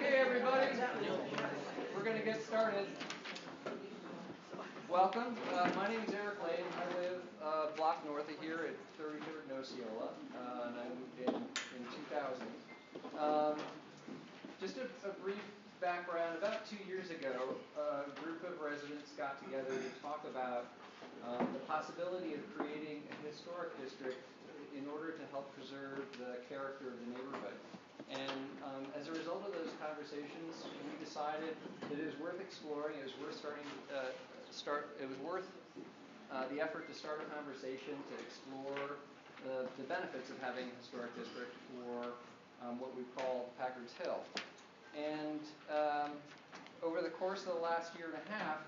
Okay, everybody, we're going to get started. Welcome. My name is Eric Lane. I live a block north of here at 33rd and Osceola, and I moved in 2000. Just a brief background. About 2 years ago, a group of residents got together to talk about the possibility of creating a historic district in order to help preserve the character of the neighborhood. And as a result of those conversations, we decided that it was worth exploring. It was worth It was worth the effort to start a conversation to explore the benefits of having a historic district for what we call Packard's Hill. And over the course of the last year and a half,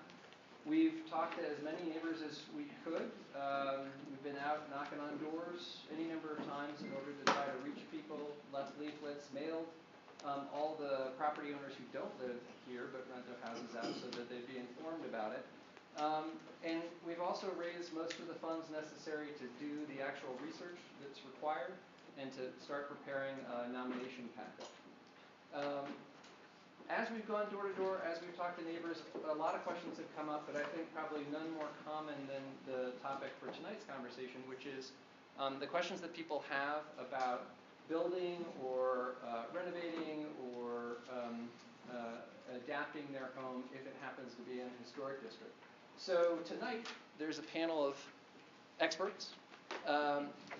we've talked to as many neighbors as we could. We've been out knocking on doors any number of times in order to try to reach people, left leaflets, mailed all the property owners who don't live here but rent their houses out so that they'd be informed about it. And we've also raised most of the funds necessary to do the actual research that's required and to start preparing a nomination packet. As we've gone door to door, as we've talked to neighbors, a lot of questions have come up, but I think probably none more common than the topic for tonight's conversation, which is the questions that people have about building or renovating or adapting their home if it happens to be in a historic district. So tonight, there's a panel of experts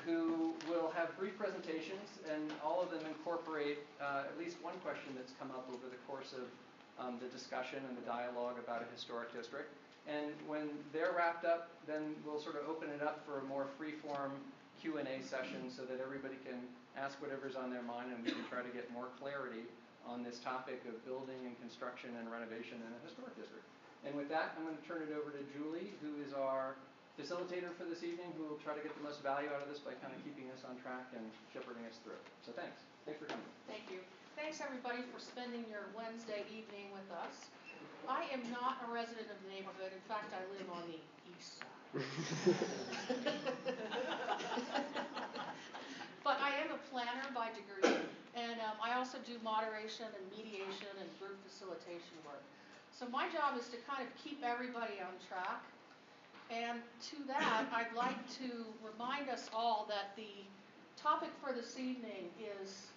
who will have brief presentations, and all of them incorporate at least one question that's come up over the course of the discussion and the dialogue about a historic district. And when they're wrapped up, then we'll sort of open it up for a more free-form Q&A session so that everybody can ask whatever's on their mind, and we can try to get more clarity on this topic of building and construction and renovation in a historic district. And with that, I'm going to turn it over to Julie, who is our facilitator for this evening, who will try to get the most value out of this by kind of keeping us on track and shepherding us through. So thanks. Thanks for coming. Thank you. Thanks, everybody, for spending your Wednesday evening with us. I am not a resident of the neighborhood. In fact, I live on the east side. But I am a planner by degree, and I also do moderation and mediation and group facilitation work. So my job is to kind of keep everybody on track. And to that, I'd like to remind us all that the topic for this evening is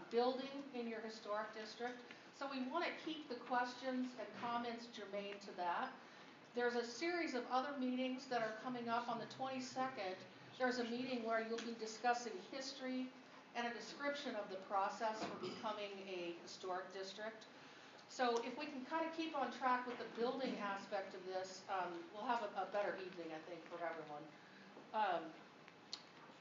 building in your historic district. So we want to keep the questions and comments germane to that. There's a series of other meetings that are coming up on the 22nd. There's a meeting where you'll be discussing history and a description of the process for becoming a historic district. So if we can kind of keep on track with the building aspect of this, we'll have a better evening, I think, for everyone.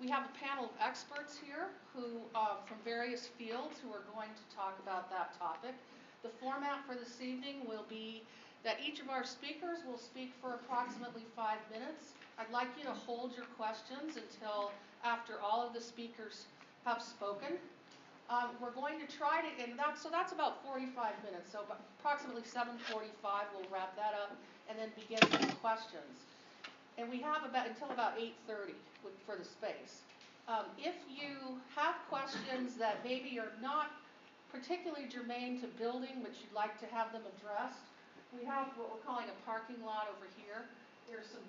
We have a panel of experts here who, from various fields, who are going to talk about that topic. The format for this evening will be that each of our speakers will speak for approximately 5 minutes. I'd like you to hold your questions until after all of the speakers have spoken. We're going to try to, and that's about 45 minutes, so approximately 7:45 we'll wrap that up and then begin with questions. And we have until about 8:30 for the space. If you have questions that maybe are not particularly germane to building, but you'd like to have them addressed, we have what we're calling a parking lot over here. There's some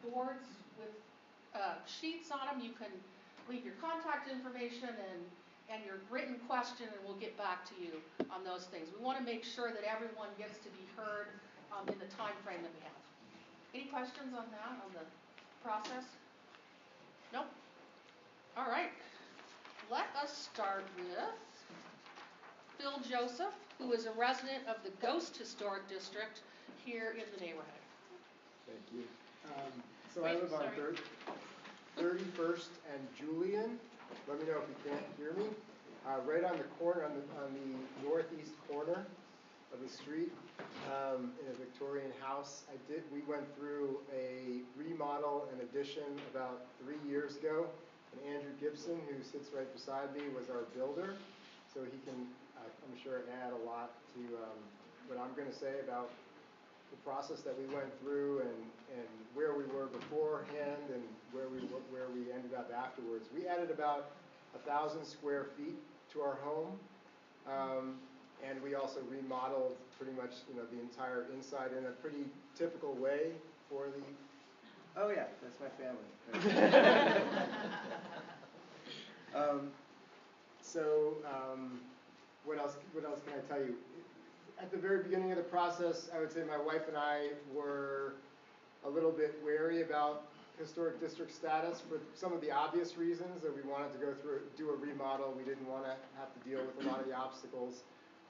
boards with sheets on them. You can leave your contact information and your written question, and we'll get back to you on those things. We want to make sure that everyone gets to be heard in the time frame that we have. Any questions on that, on the process? Nope? All right. Let us start with Phil Joseph, who is a resident of the Ghost Historic District here in the neighborhood. Thank you. I live on 31st and Julian. Let me know if you can't hear me. Right on the corner, on the northeast corner of the street, in a Victorian house. We went through a remodel and addition about 3 years ago. And Andrew Gibson, who sits right beside me, was our builder. So he can, I'm sure, add a lot to what I'm going to say about the process that we went through and where we were beforehand and where we ended up afterwards. We added about 1,000 square feet to our home. And we also remodeled pretty much, the entire inside in a pretty typical way for the, oh yeah, that's my family. What else can I tell you? At the very beginning of the process, I would say my wife and I were a little bit wary about historic district status for some of the obvious reasons that we wanted to do a remodel. We didn't want to have to deal with a lot of the obstacles.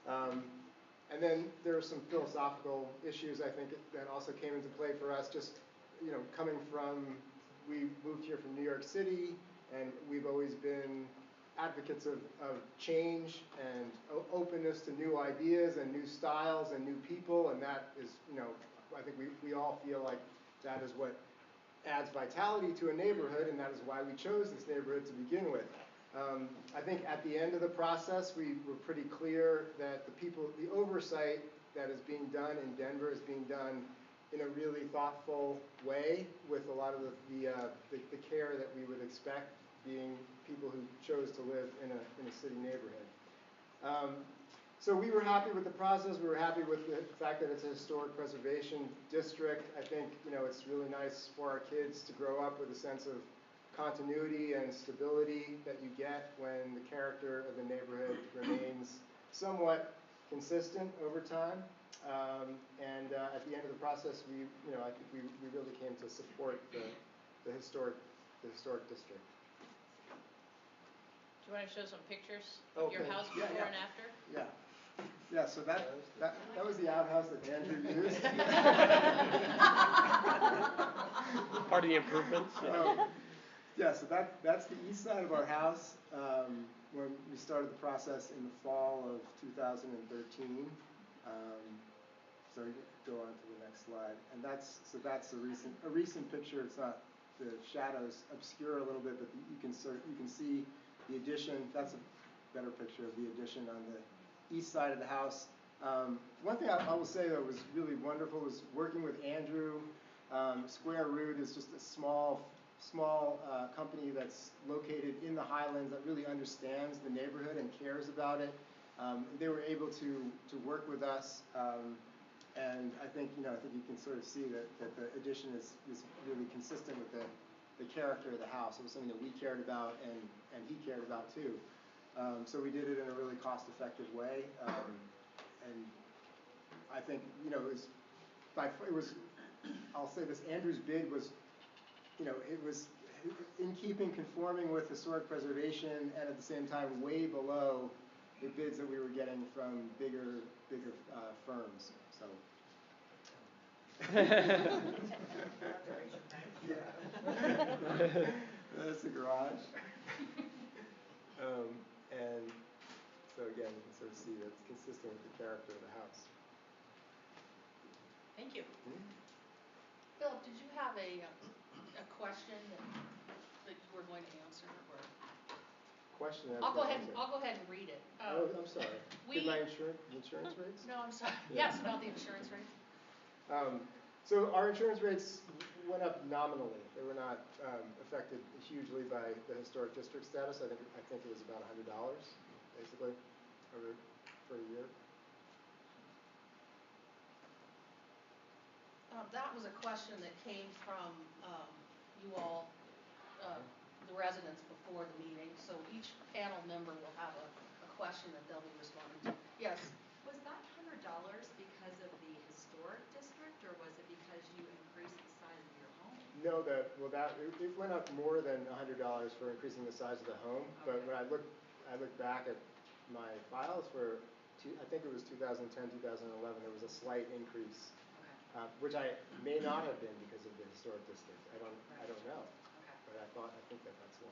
And then there are some philosophical issues, I think, that also came into play for us. Just, coming from, we moved here from New York City, and we've always been advocates of change and openness to new ideas and new styles and new people, and that is, I think we all feel like that is what adds vitality to a neighborhood, and that is why we chose this neighborhood to begin with. I think at the end of the process, we were pretty clear that the oversight that is being done in Denver is being done in a really thoughtful way with a lot of the care that we would expect, being people who chose to live in a city neighborhood. So we were happy with the process. We were happy with the fact that it's a historic preservation district. I think, it's really nice for our kids to grow up with a sense of continuity and stability that you get when the character of the neighborhood remains somewhat consistent over time. At the end of the process, I think we really came to support the historic district. Do you want to show some pictures of your house before and after? Yeah. Yeah, so that was the outhouse that Andrew used. Part of the improvements. Yeah, so that's the east side of our house. When we started the process in the fall of 2013. So we go on to the next slide, and that's a recent picture. It's not, the shadows obscure a little bit, but you can see the addition. That's a better picture of the addition on the east side of the house. One thing I will say that was really wonderful was working with Andrew. Square Root is just a small company that's located in the Highlands that really understands the neighborhood and cares about it. They were able to work with us, and I think you can sort of see that the addition is really consistent with the character of the house. It was something that we cared about and he cared about too. So we did it in a really cost-effective way, and I think it was. I'll say this: Andrew's bid was, it was in keeping, conforming with historic preservation, and at the same time way below the bids that we were getting from bigger firms. So. Yeah. That's the garage. And so again, you can sort of see that it's consistent with the character of the house. Thank you. Mm-hmm. Philip, did you have a question that you were going to answer? Or? Question. I'll go ahead and read it. I'm sorry. Did my insurance rates? No, I'm sorry. Yeah. Yes, about the insurance rates. So our insurance rates went up nominally. They were not affected hugely by the historic district status. I think it was about $100 basically for a year. That was a question that came from you all, the residents, before the meeting. So each panel member will have a question that they'll be responding to. Yes? Was that $100 because of the historic district, or was it because you increased the size of your home? No, it went up more than $100 for increasing the size of the home. Okay. But when I look back at my files for, I think it was 2010, 2011, there was a slight increase. Which I may not have been because of the historic district. I don't know. Okay. But I think that's why.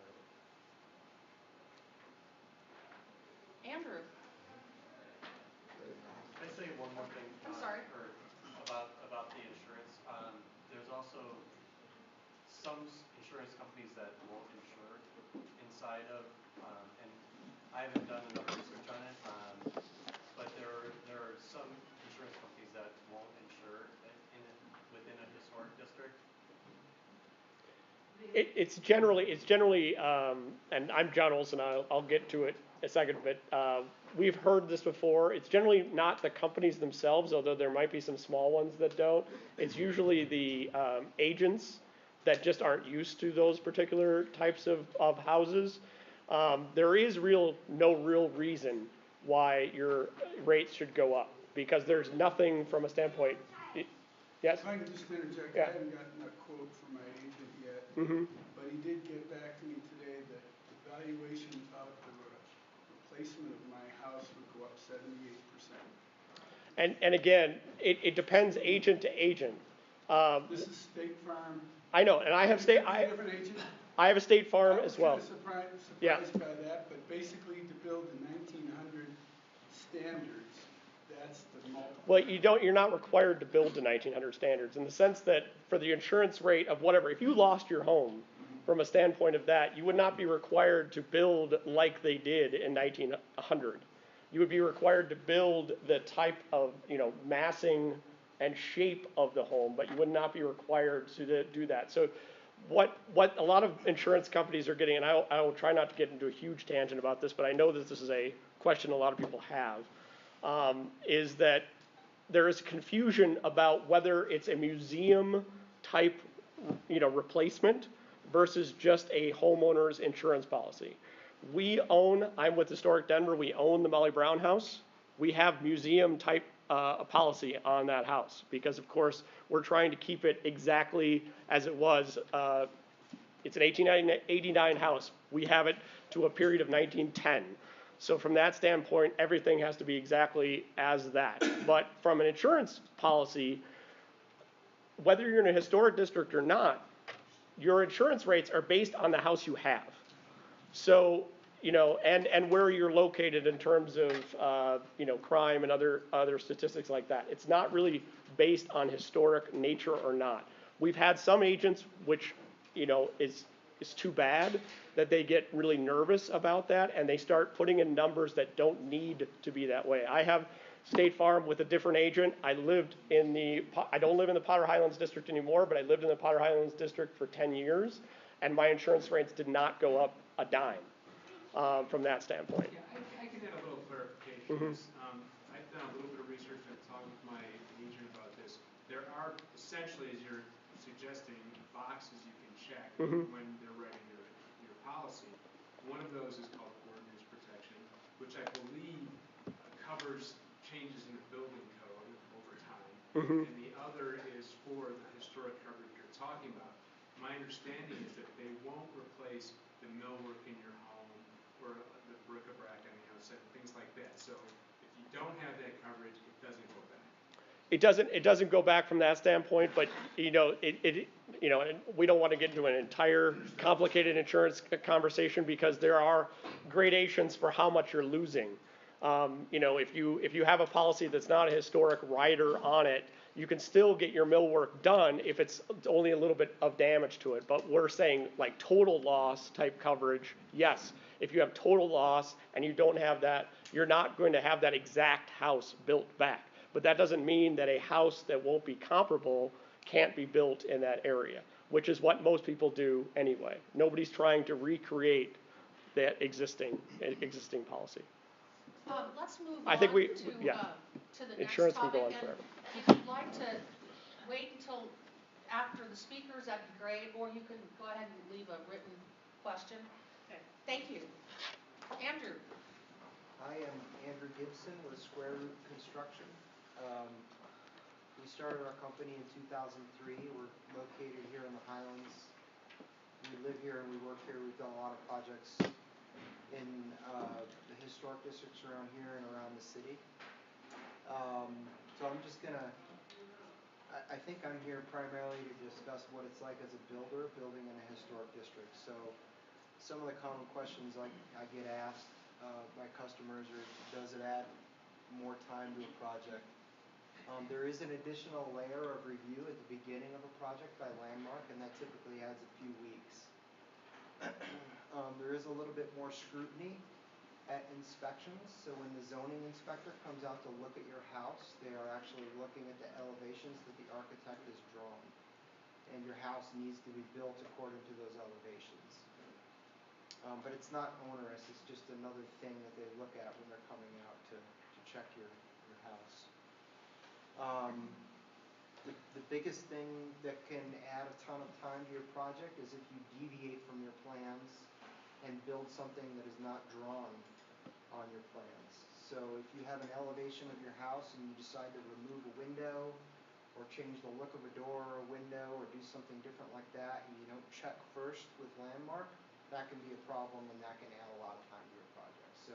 Andrew. Can I say one more thing? I'm sorry. About the insurance. There's also some insurance companies that won't insure inside of, and I haven't done enough research on it. But there are some insurance companies that won't insure within a historic district. It's generally, and I'm John Olson. I'll get to it a second, but we've heard this before. It's generally not the companies themselves, although there might be some small ones that don't. It's usually the agents that just aren't used to those particular types of houses. There is no real reason why your rates should go up, because there's nothing from a standpoint. Yes? If I can just interject, Yeah. I haven't gotten a quote from my agent yet, Mm-hmm. but he did get back to me today that the valuation without the replacement of my house would go up 78%. And again, it depends agent to agent. This is State Farm. I know, and I have state. Different agent? I have a State Farm as well. I was kind of surprised Yeah. by that, but basically to build the 1900 standards, that's the multiple. Well, you're not required to build to 1900 standards in the sense that for the insurance rate of whatever, if you lost your home from a standpoint of that, you would not be required to build like they did in 1900. You would be required to build the type of, massing and shape of the home, but you would not be required to do that. So what a lot of insurance companies are getting, and I will try not to get into a huge tangent about this, but I know that this is a question a lot of people have, is that there is confusion about whether it's a museum type, replacement versus just a homeowner's insurance policy. I'm with Historic Denver, we own the Molly Brown house. We have museum type a policy on that house because, of course, we're trying to keep it exactly as it was. It's an 1889 house. We have it to a period of 1910. So from that standpoint, everything has to be exactly as that. But from an insurance policy, whether you're in a historic district or not, your insurance rates are based on the house you have. So, and where you're located in terms of, crime and other statistics like that. It's not really based on historic nature or not. We've had some agents, which, is too bad that they get really nervous about that and they start putting in numbers that don't need to be that way. I have State Farm with a different agent. I don't live in the Potter Highlands district anymore, but I lived in the Potter Highlands district for 10 years, and my insurance rates did not go up a dime from that standpoint. Yeah, I can add a little clarification. Mm-hmm. I've done a little bit of research and talked with my agent about this. There are essentially, as you're suggesting, boxes you can check when they're writing your policy. One of those is called ordinance protection, which I believe covers changes in the building code over time. And the other is for the historic coverage you're talking about. My understanding is that they won't replace the millwork in your home or the bric-a-brac on the outside, things like that. So if you don't have that coverage, it doesn't go back. It doesn't go back from that standpoint, but and we don't want to get into an entire complicated insurance conversation because there are gradations for how much you're losing. If you have a policy that's not a historic rider on it, you can still get your millwork done if it's only a little bit of damage to it. But we're saying like total loss type coverage, yes. If you have total loss and you don't have that, you're not going to have that exact house built back. But that doesn't mean that a house that won't be comparable can't be built in that area, which is what most people do anyway. Nobody's trying to recreate that existing policy. Let's move I on think to the next insurance can topic. go on And forever. if you'd like to wait until after the speakers, that'd be great, or you can go ahead and leave a written question. Okay. Thank you. Andrew. I am Andrew Gibson with Square Root Construction. We started our company in 2003. We're located here in the Highlands. We live here and we work here. We've done a lot of projects in the historic districts around here and around the city. So I'm just gonna, I think I'm here primarily to discuss what it's like as a builder, building in a historic district. So some of the common questions I get asked by customers are, does it add more time to a project? There is an additional layer of review at the beginning of a project by Landmark, and that typically adds a few weeks. There is a little bit more scrutiny at inspections, so when the zoning inspector comes out to look at your house, they are actually looking at the elevations that the architect has drawn, and your house needs to be built according to those elevations. But it's not onerous, it's just another thing that they look at when they're coming out to check your house. The biggest thing that can add a ton of time to your project is if you deviate from your plans and build something that is not drawn on your plans. So if you have an elevation of your house and you decide to remove a window or change the look of a door or a window or do something different like that and you don't check first with Landmark, that can be a problem and that can add a lot of time to your project. So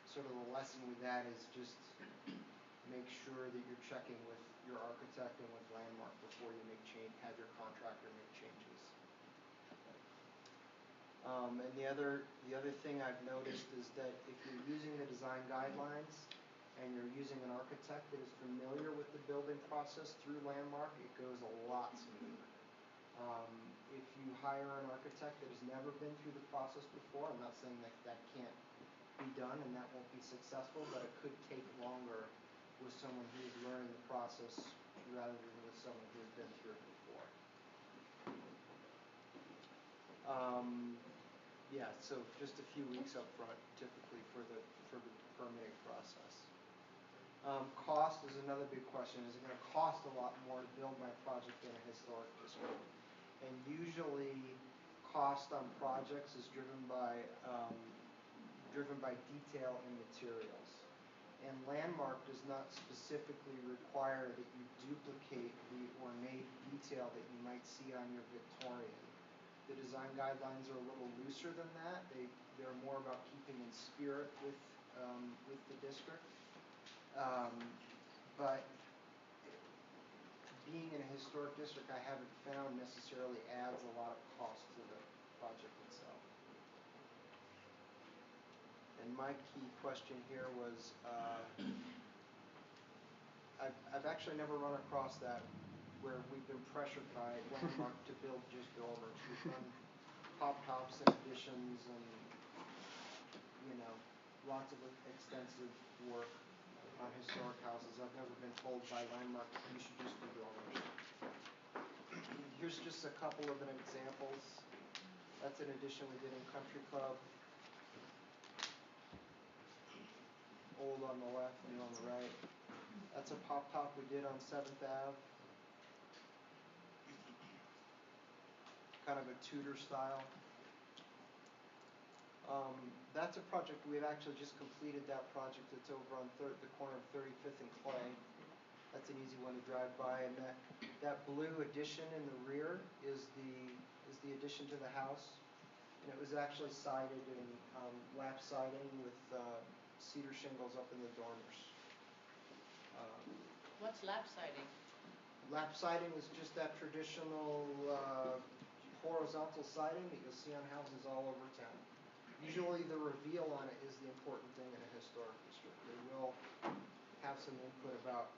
sort of the lesson with that is just make sure that you're checking with your architect and with Landmark before you have your contractor make changes. And the other thing I've noticed is that if you're using the design guidelines and you're using an architect that is familiar with the building process through Landmark, it goes a lot smoother. If you hire an architect that has never been through the process before, I'm not saying that can't be done and that won't be successful, but it could take longer with someone who is learning the process rather than with someone who has been through it before. Yeah, so just a few weeks up front typically for the permitting process. Cost is another big question. Is it going to cost a lot more to build my project in a historic district? And usually cost on projects is driven by detail and materials. And Landmark does not specifically require that you duplicate the ornate detail that you might see on your Victorian. The design guidelines are a little looser than that. They're more about keeping in spirit with the district. But being in a historic district, I haven't found necessarily adds a lot of cost to the project itself. And my key question here was, I've actually never run across that where we've been pressured by Landmark to build just dormers. We've done pop tops and additions and lots of extensive work on historic houses. I've never been told by Landmark that you should just do dormers. Here's just a couple of examples. That's an addition we did in Country Club. Old on the left, new on the right. That's a pop top we did on 7th Ave. Kind of a Tudor style. That's a project we've actually just completed. That project. It's over on the corner of 35th and Clay. That's an easy one to drive by. And that blue addition in the rear is the addition to the house. And it was actually sided in lap siding with cedar shingles up in the dormers. What's lap siding? Lap siding is just that traditional horizontal siding that you'll see on houses all over town. Usually the reveal on it is the important thing in a historic district. They will have some input about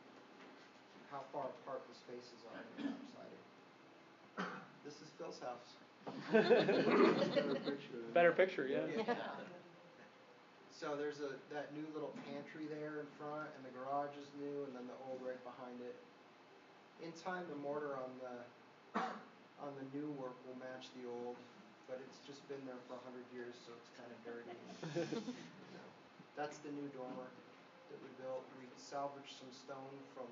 how far apart the spaces are in the lap siding. This is Phil's house. Better picture, yeah. So there's that new little pantry there in front, and the garage is new, and then the old right behind it. In time, the mortar on the new work will match the old, but it's just been there for 100 years, so it's kind of dirty. That's the new dormer that we built. We salvaged some stone from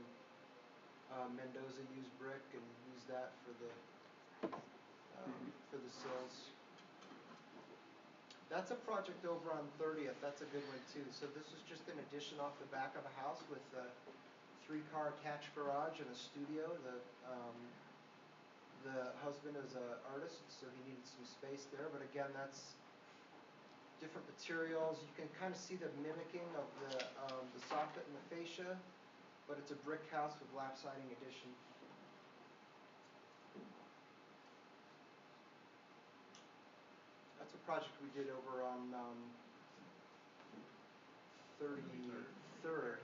Mendoza used brick and used that for the sills. That's a project over on 30th. That's a good one too. So this is just an addition off the back of a house with a 3-car attached garage and a studio. The husband is an artist, so he needed some space there. But again, that's different materials. You can kind of see the mimicking of the soffit and the fascia, but it's a brick house with lap siding addition. That's a project we did over on 33rd,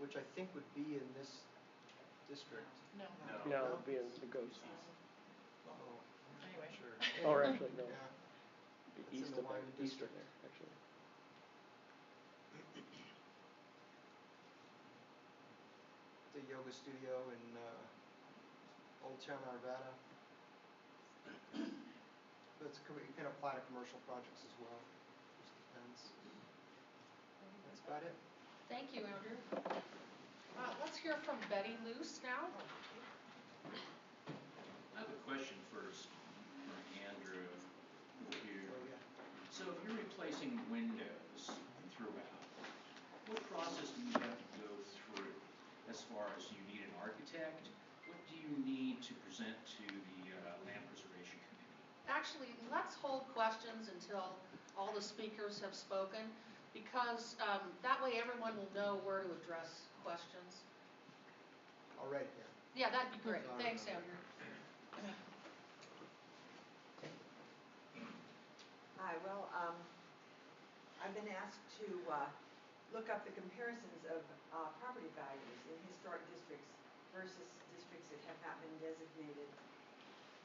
which I think would be in this district. No. No, it would be in the ghosts. Oh, Anyway. sure. Or actually, no. Yeah. Be It's east in the of there, Wyman east of district. there, actually. The yoga studio in Old Town Arvada. But you can apply to commercial projects as well, just depends. That's about it. Thank you, Andrew. Let's hear from Betty Luce now. I have a question first for Andrew here. Oh, yeah. So if you're replacing windows throughout, what process do you have to go through as far as you need an architect? What do you need to present to the Land Preservation Committee? Actually, let's hold questions until all the speakers have spoken, because that way everyone will know where to address questions. All right, yeah. Yeah, that'd be great. Sorry Thanks, about Andrew. Hi, well, I've been asked to look up the comparisons of property values in historic districts versus districts that have not been designated.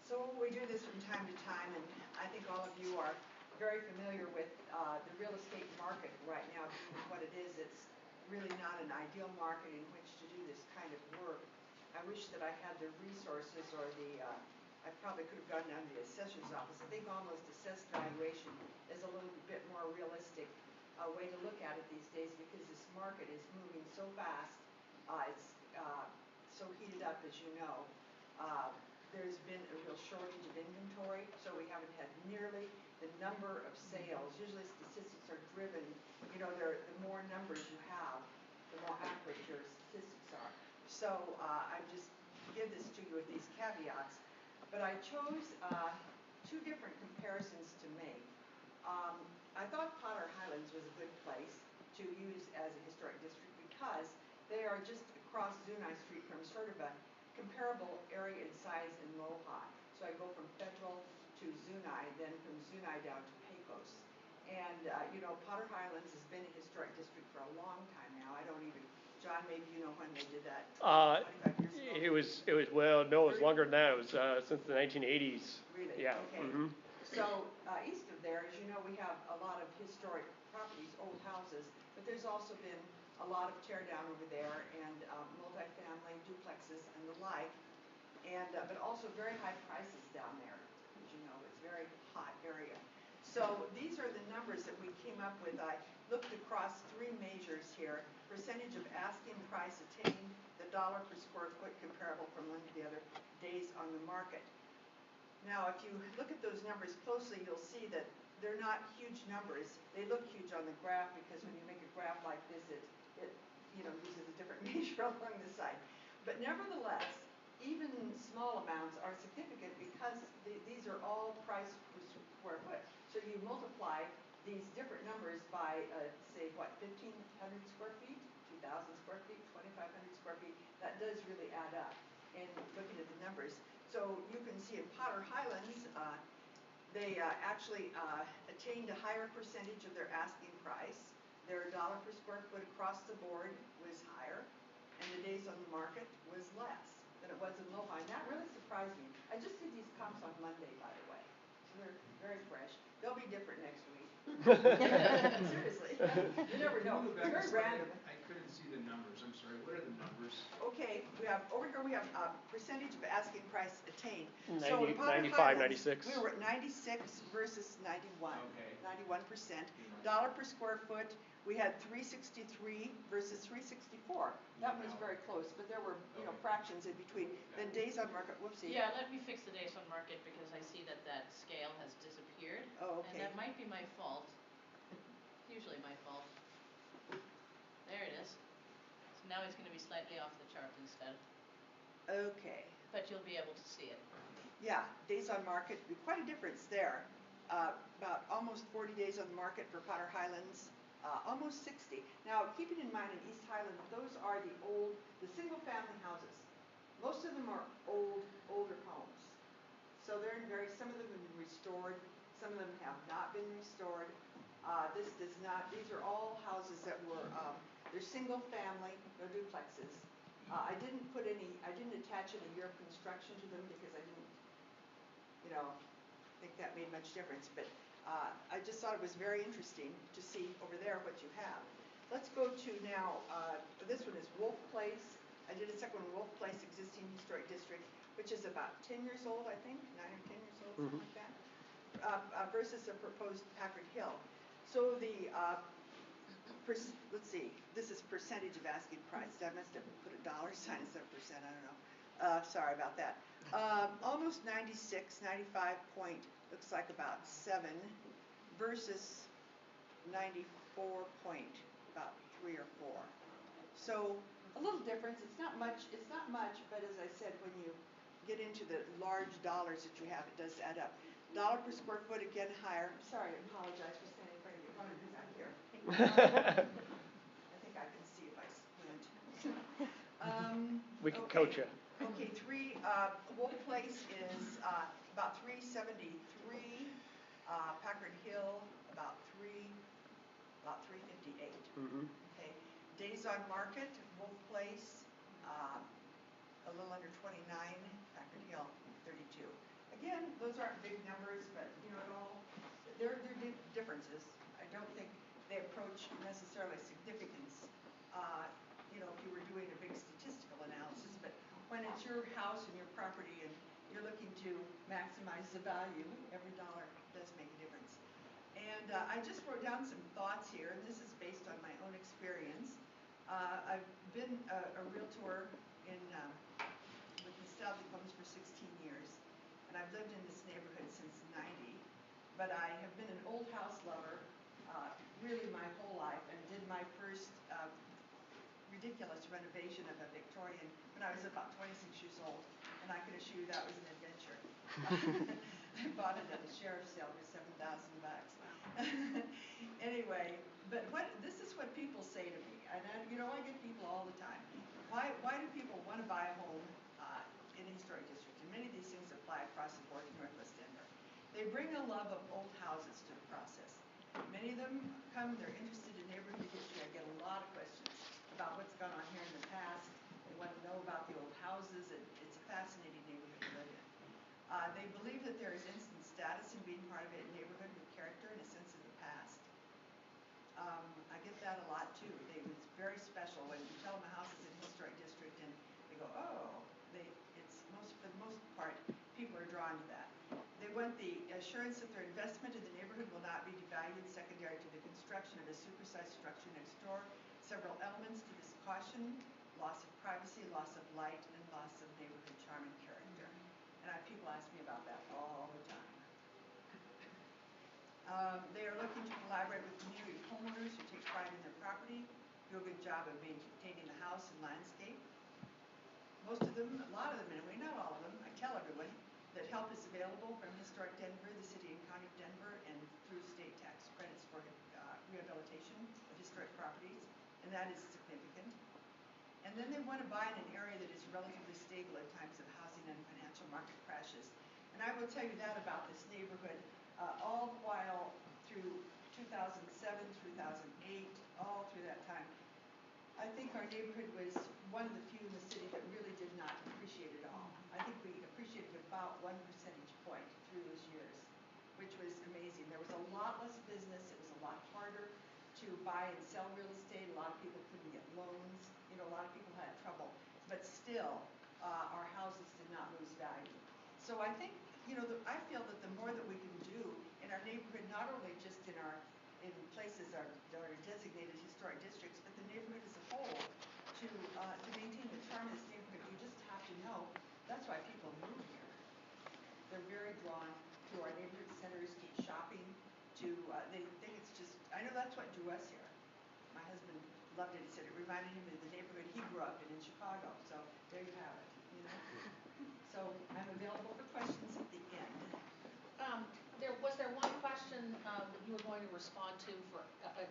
So we do this from time to time, and I think all of you are very familiar with the real estate market right now being what it is. It's really not an ideal market in which to do this kind of work. I wish that I had the resources or I probably could have gone down to the assessor's office. I think almost assessed valuation is a little bit more realistic way to look at it these days, because this market is moving so fast. It's so heated up, as you know. There's been a real shortage of inventory, so we haven't had nearly the number of sales. Usually statistics are driven, the more numbers you have, the more accurate your statistics are. So I just give this to you with these caveats. But I chose two different comparisons to make. I thought Potter Highlands was a good place to use as a historic district because they are just across Zuni Street from sort of a comparable area in size in Lohi. So I go from Federal to Zuni, then from Zuni down to Pecos. And, Potter Highlands has been a historic district for a long time now. I don't even, John, maybe you know when they did that, 25 years ago? It was longer than that. It was since the 1980s. Really? Yeah. Okay. Mm-hmm. So, east of there, as you know, we have a lot of historic properties, old houses, but there's also been a lot of tear down over there and multifamily duplexes and the like, and but also very high prices down there. As you know, it's a very hot area. So these are the numbers that we came up with. I looked across three measures here: percentage of asking price attained, the dollar per square foot comparable from one to the other, days on the market. Now, if you look at those numbers closely, you'll see that they're not huge numbers. They look huge on the graph because when you make a graph like this, it uses a different measure along the side. But nevertheless, even small amounts are significant because these are all price per square foot. So you multiply these different numbers by, say, 1,500 square feet, 2,000 square feet, 2,500 square feet. That does really add up in looking at the numbers. So you can see in Potter Highlands, they actually attained a higher percentage of their asking price. Their dollar per square foot across the board was higher, and the days on the market was less than it was in Lohi. And that really surprised me. I just did these comps on Monday, by the way, so they're very fresh. They'll be different next week. Seriously, you never know. Can you go back Very a slide? random. I couldn't see the numbers. I'm sorry. What are the numbers? Okay, over here we have percentage of asking price attained. 90, So in Potter 95, Highlands, 96. we were at 96 versus 91. Okay. 91%. Dollar per square foot, we had 363 versus 364. That was very close, but there were fractions in between. Then days on market, whoopsie. Yeah, let me fix the days on market because I see that scale has disappeared. Oh, And okay. that might be my fault. Usually my fault. There it is. So now it's going to be slightly off the chart instead. Okay. But you'll be able to see it. Yeah, days on market, quite a difference there. About almost 40 days on the market for Potter Highlands, almost 60. Now, keeping in mind in East Highland, those are the single-family houses. Most of them are older homes. So some of them have been restored, some of them have not been restored. These are all houses that were, they're single-family, no duplexes. I didn't attach any year of construction to them because I didn't, think that made much difference. But I just thought it was very interesting to see over there what you have. Let's go to now, this one is Wolf Place. I did a second one, Wolf Place, existing historic district, which is about 10 years old, I think, 9 or 10 years old, something like that. versus a proposed Packard Hill. So the, let's see, this is percentage of asking price. I must have put a dollar sign instead of percent, I don't know. Sorry about that. Almost 96, 95 point, looks like about 7 versus 94 point, about 3 or 4. So a little difference. It's not much, but as I said, when you get into the large dollars that you have, it does add up. Dollar per square foot, again, higher. Sorry, I apologize for standing in front of you. One of you back here. I think I can see if I squint. We can coach you. Okay, Wolf Place is about 373. Packard Hill, about 358. Mm-hmm. Okay, days on market, Wolf Place, a little under 29. Packard Hill, 32. Again, those aren't big numbers, but you know, they're differences. I don't think they approach necessarily significance. You know, if you were doing a big statistical analysis, but when it's your house and your property and you're looking to maximize the value, every dollar does make a difference. And I just wrote down some thoughts here, and this is based on my own experience. I've been a realtor with nostalgic homes for 16 years, and I've lived in this neighborhood since '90. But I have been an old house lover really my whole life, and did my first ridiculous renovation of a Victorian when I was about 26 years old, and I can assure you that was an adventure. I bought it at a sheriff's sale for $7,000. Anyway, but this is what people say to me, and you know, I get people all the time. Why do people want to buy a home in a historic district? And many of these things apply across the board in Northwest Denver. They bring a love of old houses to the process. Many of them come, they're interested in neighborhood history. I get a lot of questions about what's gone on here in the past. They want to know about the old houses, and it's a fascinating neighborhood to live in. They believe that there is instant status in being part of a neighborhood with character and a sense of the past. I get that a lot too. It's very special when you tell them a house is in a historic district and they go, oh, for the most part, people are drawn to that. They want the assurance that their investment in the neighborhood will not be devalued secondary to the construction of a supersized structure next door. Several elements to this caution: loss of privacy, loss of light, and loss of neighborhood charm and character. And people ask me about that all the time. They are looking to collaborate with community homeowners who take pride in their property, do a good job of maintaining the house and landscape. Most of them, a lot of them anyway, not all of them, I tell everyone that help is available from Historic Denver, the City and County of Denver, and through state tax credits for rehabilitation of historic properties, and that is significant. And then they want to buy in an area that is relatively stable in times of housing and financial market crashes. And I will tell you that about this neighborhood, all the while through 2007, 2008, all through that time. I think our neighborhood was one of the few in the city that really did not appreciate it all. I think we appreciated about 1 percentage point through those years, which was amazing. There was a lot less business. It was a lot harder to buy and sell real estate. A lot of people couldn't get loans. You know, a lot of people had trouble. But still, our houses did not lose value. So I think, you know, I feel that the more that we can do in our neighborhood, not only just in places that are designated historic districts, but the neighborhood as a whole, to maintain the charm of this neighborhood, you just have to know that's why people move here. They're very drawn to our neighborhood centers, to shopping, they think it's just, I know that's what drew us here. My husband loved it. He said it reminded him of the neighborhood he grew up in Chicago. So there you have it, you know. So I'm available for questions at the end. Was there one question that you were going to respond to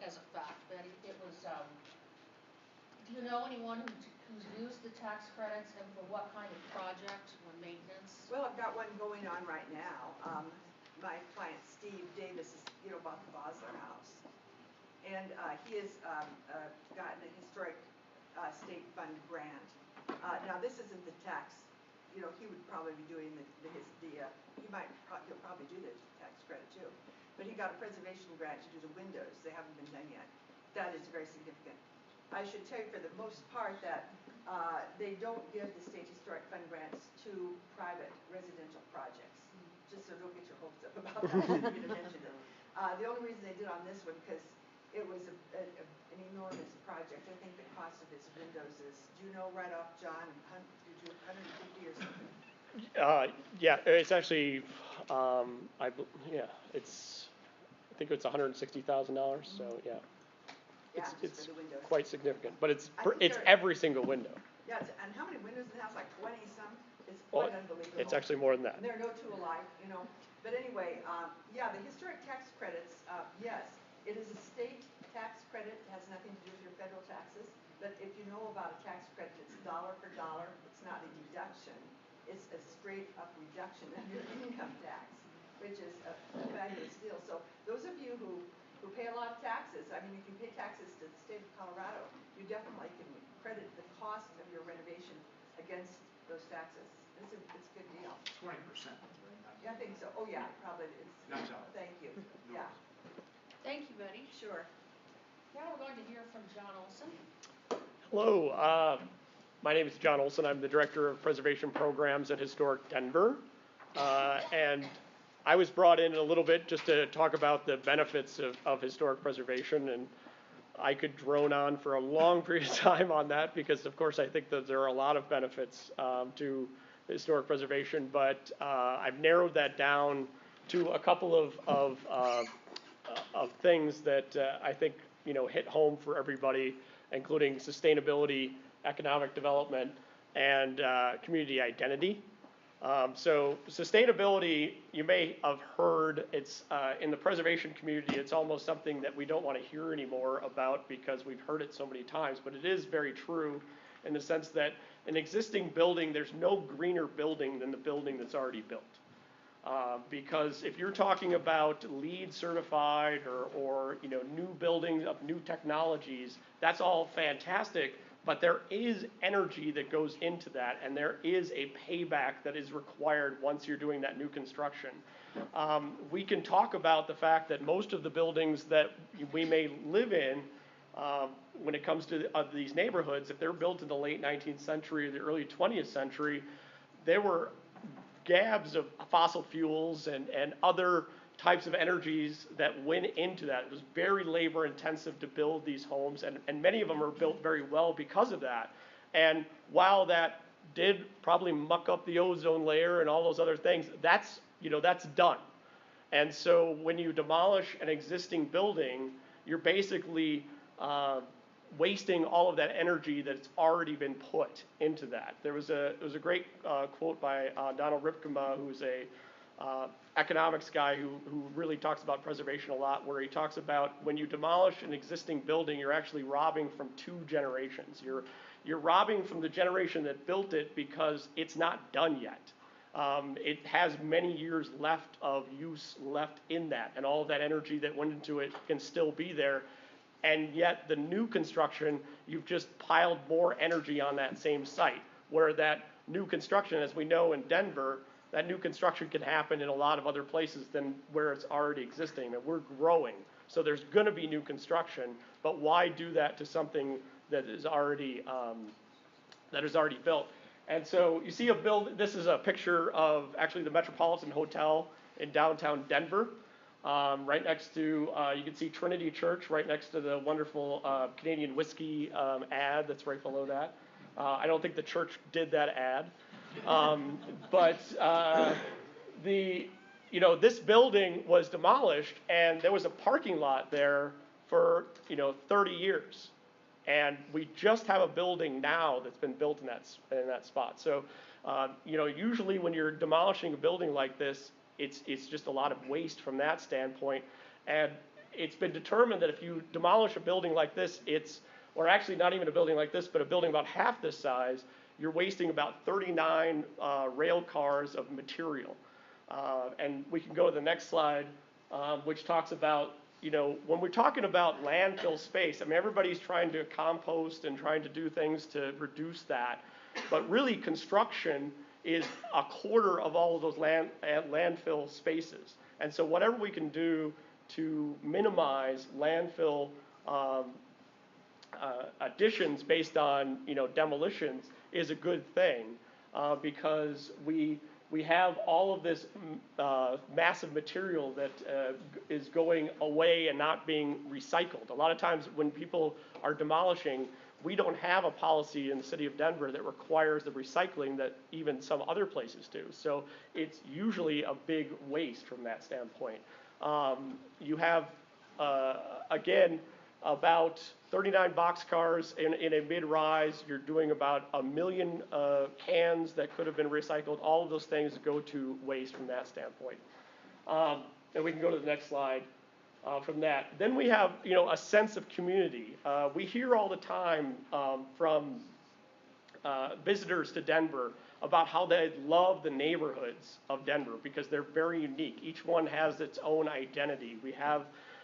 as a fact, Betty? It was, do you know anyone who's used the tax credits and for what kind of project or maintenance? Well, I've got one going on right now. My client Steve Davis has, bought the Bosler house, and he has gotten a historic state fund grant. Now this isn't the tax. He would probably be doing he'll probably do the tax credit too. But he got a preservation grant to do the windows. They haven't been done yet. That is very significant. I should tell you for the most part that they don't give the state historic fund grants to private residential projects. just so don't get your hopes up about that, I didn't mean to mention it. The only reason they did on this one, because it was an enormous project. I think the cost of its windows is, do you know right off, John, 150 or something? Yeah, it's actually, I think it's $160,000, so yeah. Yeah, It's just for the windows. quite significant, but it's I think it's they're- every single window. Yeah, and how many windows in the house, like 20 some? It's Well, quite unbelievable. it's actually more than that. And there are no two alike, you know. But anyway, yeah, the historic tax credits, yes, it is a state tax credit, it has nothing to do with your federal taxes. But if you know about a tax credit, it's dollar for dollar, it's not a deduction. It's a straight up reduction of your income tax, which is a fabulous deal. So those of you who pay a lot of taxes, I mean, if you pay taxes to the state of Colorado, you definitely can credit the cost of your renovation against those taxes. It's a good deal. 20%, right? Yeah, I think so. Oh, yeah, probably it's. Not so. Thank you. Yeah, Thank you, Betty. sure. Now we're going to hear from John Olson. Hello, my name is John Olson. I'm the Director of Preservation Programs at Historic Denver. And I was brought in a little bit just to talk about the benefits of historic preservation, and I could drone on for a long period of time on that because, of course, I think that there are a lot of benefits to historic preservation, but I've narrowed that down to a couple of things that I think hit home for everybody, including sustainability, economic development, and community identity. So sustainability, you may have heard, it's in the preservation community, it's almost something that we don't want to hear anymore about because we've heard it so many times, but it is very true in the sense that an existing building, there's no greener building than the building that's already built. Because if you're talking about LEED certified or new buildings of new technologies, that's all fantastic. But there is energy that goes into that, and there is a payback that is required once you're doing that new construction. We can talk about the fact that most of the buildings that we may live in, when it comes to these neighborhoods, if they're built in the late 19th century or the early 20th century, there were gabs of fossil fuels and other types of energies that went into that. It was very labor intensive to build these homes, and many of them are built very well because of that. And while that did probably muck up the ozone layer and all those other things, that's done. And so when you demolish an existing building, you're basically wasting all of that energy that's already been put into that. There was a great quote by Donald Ripkema, who's a economics guy who really talks about preservation a lot, where he talks about when you demolish an existing building, you're actually robbing from two generations. You're robbing from the generation that built it because it's not done yet. It has many years left of use left in that, and all of that energy that went into it can still be there. And yet the new construction, you've just piled more energy on that same site, where that new construction, as we know in Denver, that new construction can happen in a lot of other places than where it's already existing. And we're growing, so there's going to be new construction. But why do that to something that is already built? And so you see this is a picture of actually the Metropolitan Hotel in downtown Denver. Right next to, you can see Trinity Church, right next to the wonderful Canadian whiskey ad that's right below that. I don't think the church did that ad. But this building was demolished, and there was a parking lot there for 30 years, and we just have a building now that's been built in that spot. So usually when you're demolishing a building like this, it's just a lot of waste from that standpoint, and it's been determined that if you demolish a building like this, or actually not even a building like this, but a building about half this size, you're wasting about 39 rail cars of material. And we can go to the next slide, which talks about, when we're talking about landfill space, I mean, everybody's trying to compost and trying to do things to reduce that. But really, construction is a quarter of all of those landfill spaces. And so whatever we can do to minimize landfill additions based on demolitions is a good thing, because we we have all of this massive material that is going away and not being recycled. A lot of times when people are demolishing, we don't have a policy in the city of Denver that requires the recycling that even some other places do. So it's usually a big waste from that standpoint. You have, again, about 39 boxcars in a mid-rise. You're doing about 1 million cans that could have been recycled. All of those things go to waste from that standpoint. And we can go to the next slide from that. Then we have, a sense of community. We hear all the time from visitors to Denver about how they love the neighborhoods of Denver because they're very unique. Each one has its own identity. We have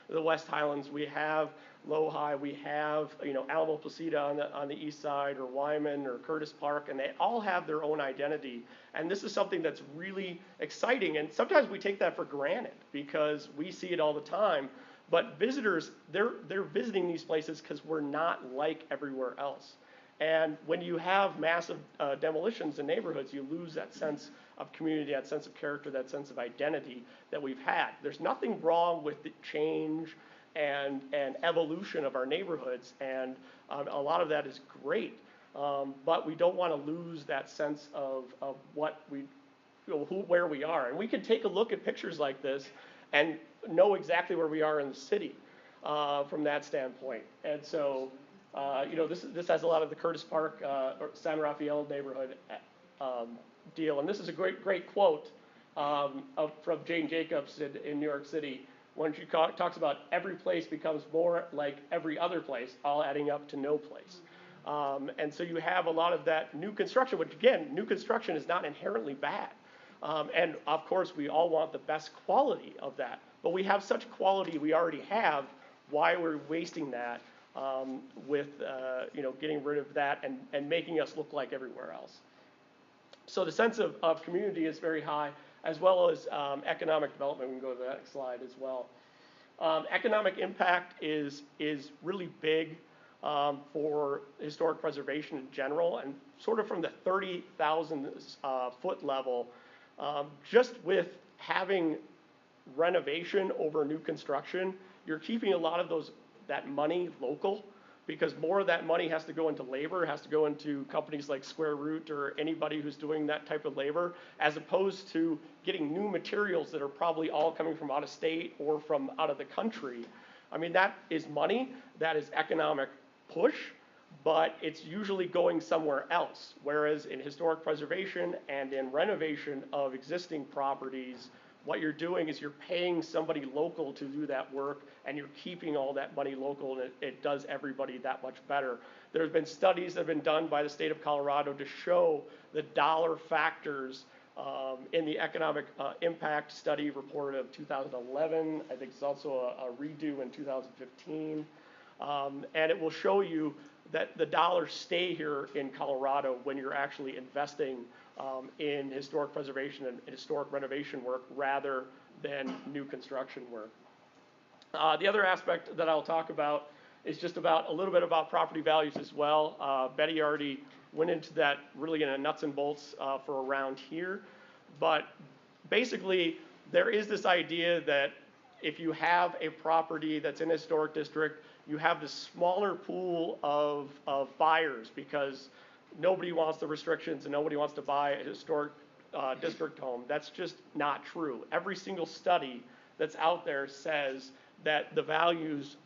the West Highlands, we have Lohi, we have, Alamo Placida on the east side, or Wyman, or Curtis Park, and they all have their own identity. And this is something that's really exciting, and sometimes we take that for granted because we see it all the time. But visitors, they're visiting these places because we're not like everywhere else. And when you have massive demolitions in neighborhoods, you lose that sense of community, that sense of character, that sense of identity that we've had. There's nothing wrong with the change and evolution of our neighborhoods, and a lot of that is great. But we don't want to lose that sense of what where we are. And we can take a look at pictures like this and know exactly where we are in the city from that standpoint. And so, this has a lot of the Curtis Park or San Rafael neighborhood deal. And this is a great quote from Jane Jacobs in New York City when she talks about every place becomes more like every other place, all adding up to no place. And so you have a lot of that new construction, which again, new construction is not inherently bad. And of course, we all want the best quality of that. But we have such quality we already have. Why we're wasting that with getting rid of that and making us look like everywhere else. So the sense of community is very high, as well as economic development. We can go to the next slide as well. Economic impact is really big for historic preservation in general, and sort of from the 30,000 foot level, just with having renovation over new construction, you're keeping a lot of that money local, because more of that money has to go into labor, has to go into companies like Square Root or anybody who's doing that type of labor, as opposed to getting new materials that are probably all coming from out of state or from out of the country. I mean, that is money, that is economic push, but it's usually going somewhere else. Whereas in historic preservation and in renovation of existing properties, what you're doing is you're paying somebody local to do that work, and you're keeping all that money local, and it does everybody that much better. There's been studies that have been done by the state of Colorado to show the dollar factors in the economic impact study report of 2011. I think it's also a redo in 2015. And it will show you that the dollars stay here in Colorado when you're actually investing in historic preservation and historic renovation work rather than new construction work. The other aspect that I'll talk about is just a little bit about property values as well. Betty already went into that really in a nuts and bolts for around here. But basically, there is this idea that if you have a property that's in a historic district, you have this smaller pool of buyers because nobody wants the restrictions and nobody wants to buy a historic district home. That's just not true. Every single study that's out there says that the values,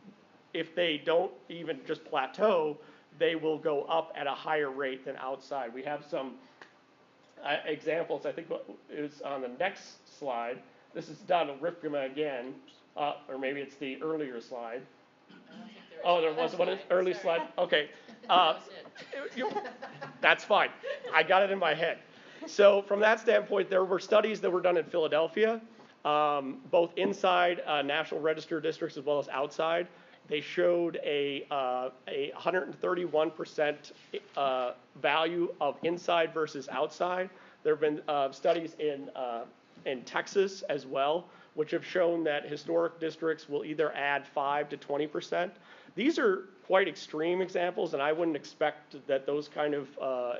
if they don't even just plateau, they will go up at a higher rate than outside. We have some examples. I think is on the next slide. This is Donald Ripkema again, or maybe it's the earlier slide. There was one early slide. Okay. That's fine. I got it in my head. So from that standpoint, there were studies that were done in Philadelphia, both inside National Register districts as well as outside. They showed a 131% value of inside versus outside. There have been studies in Texas as well, which have shown that historic districts will either add 5 to 20%. These are quite extreme examples, and I wouldn't expect that those kind of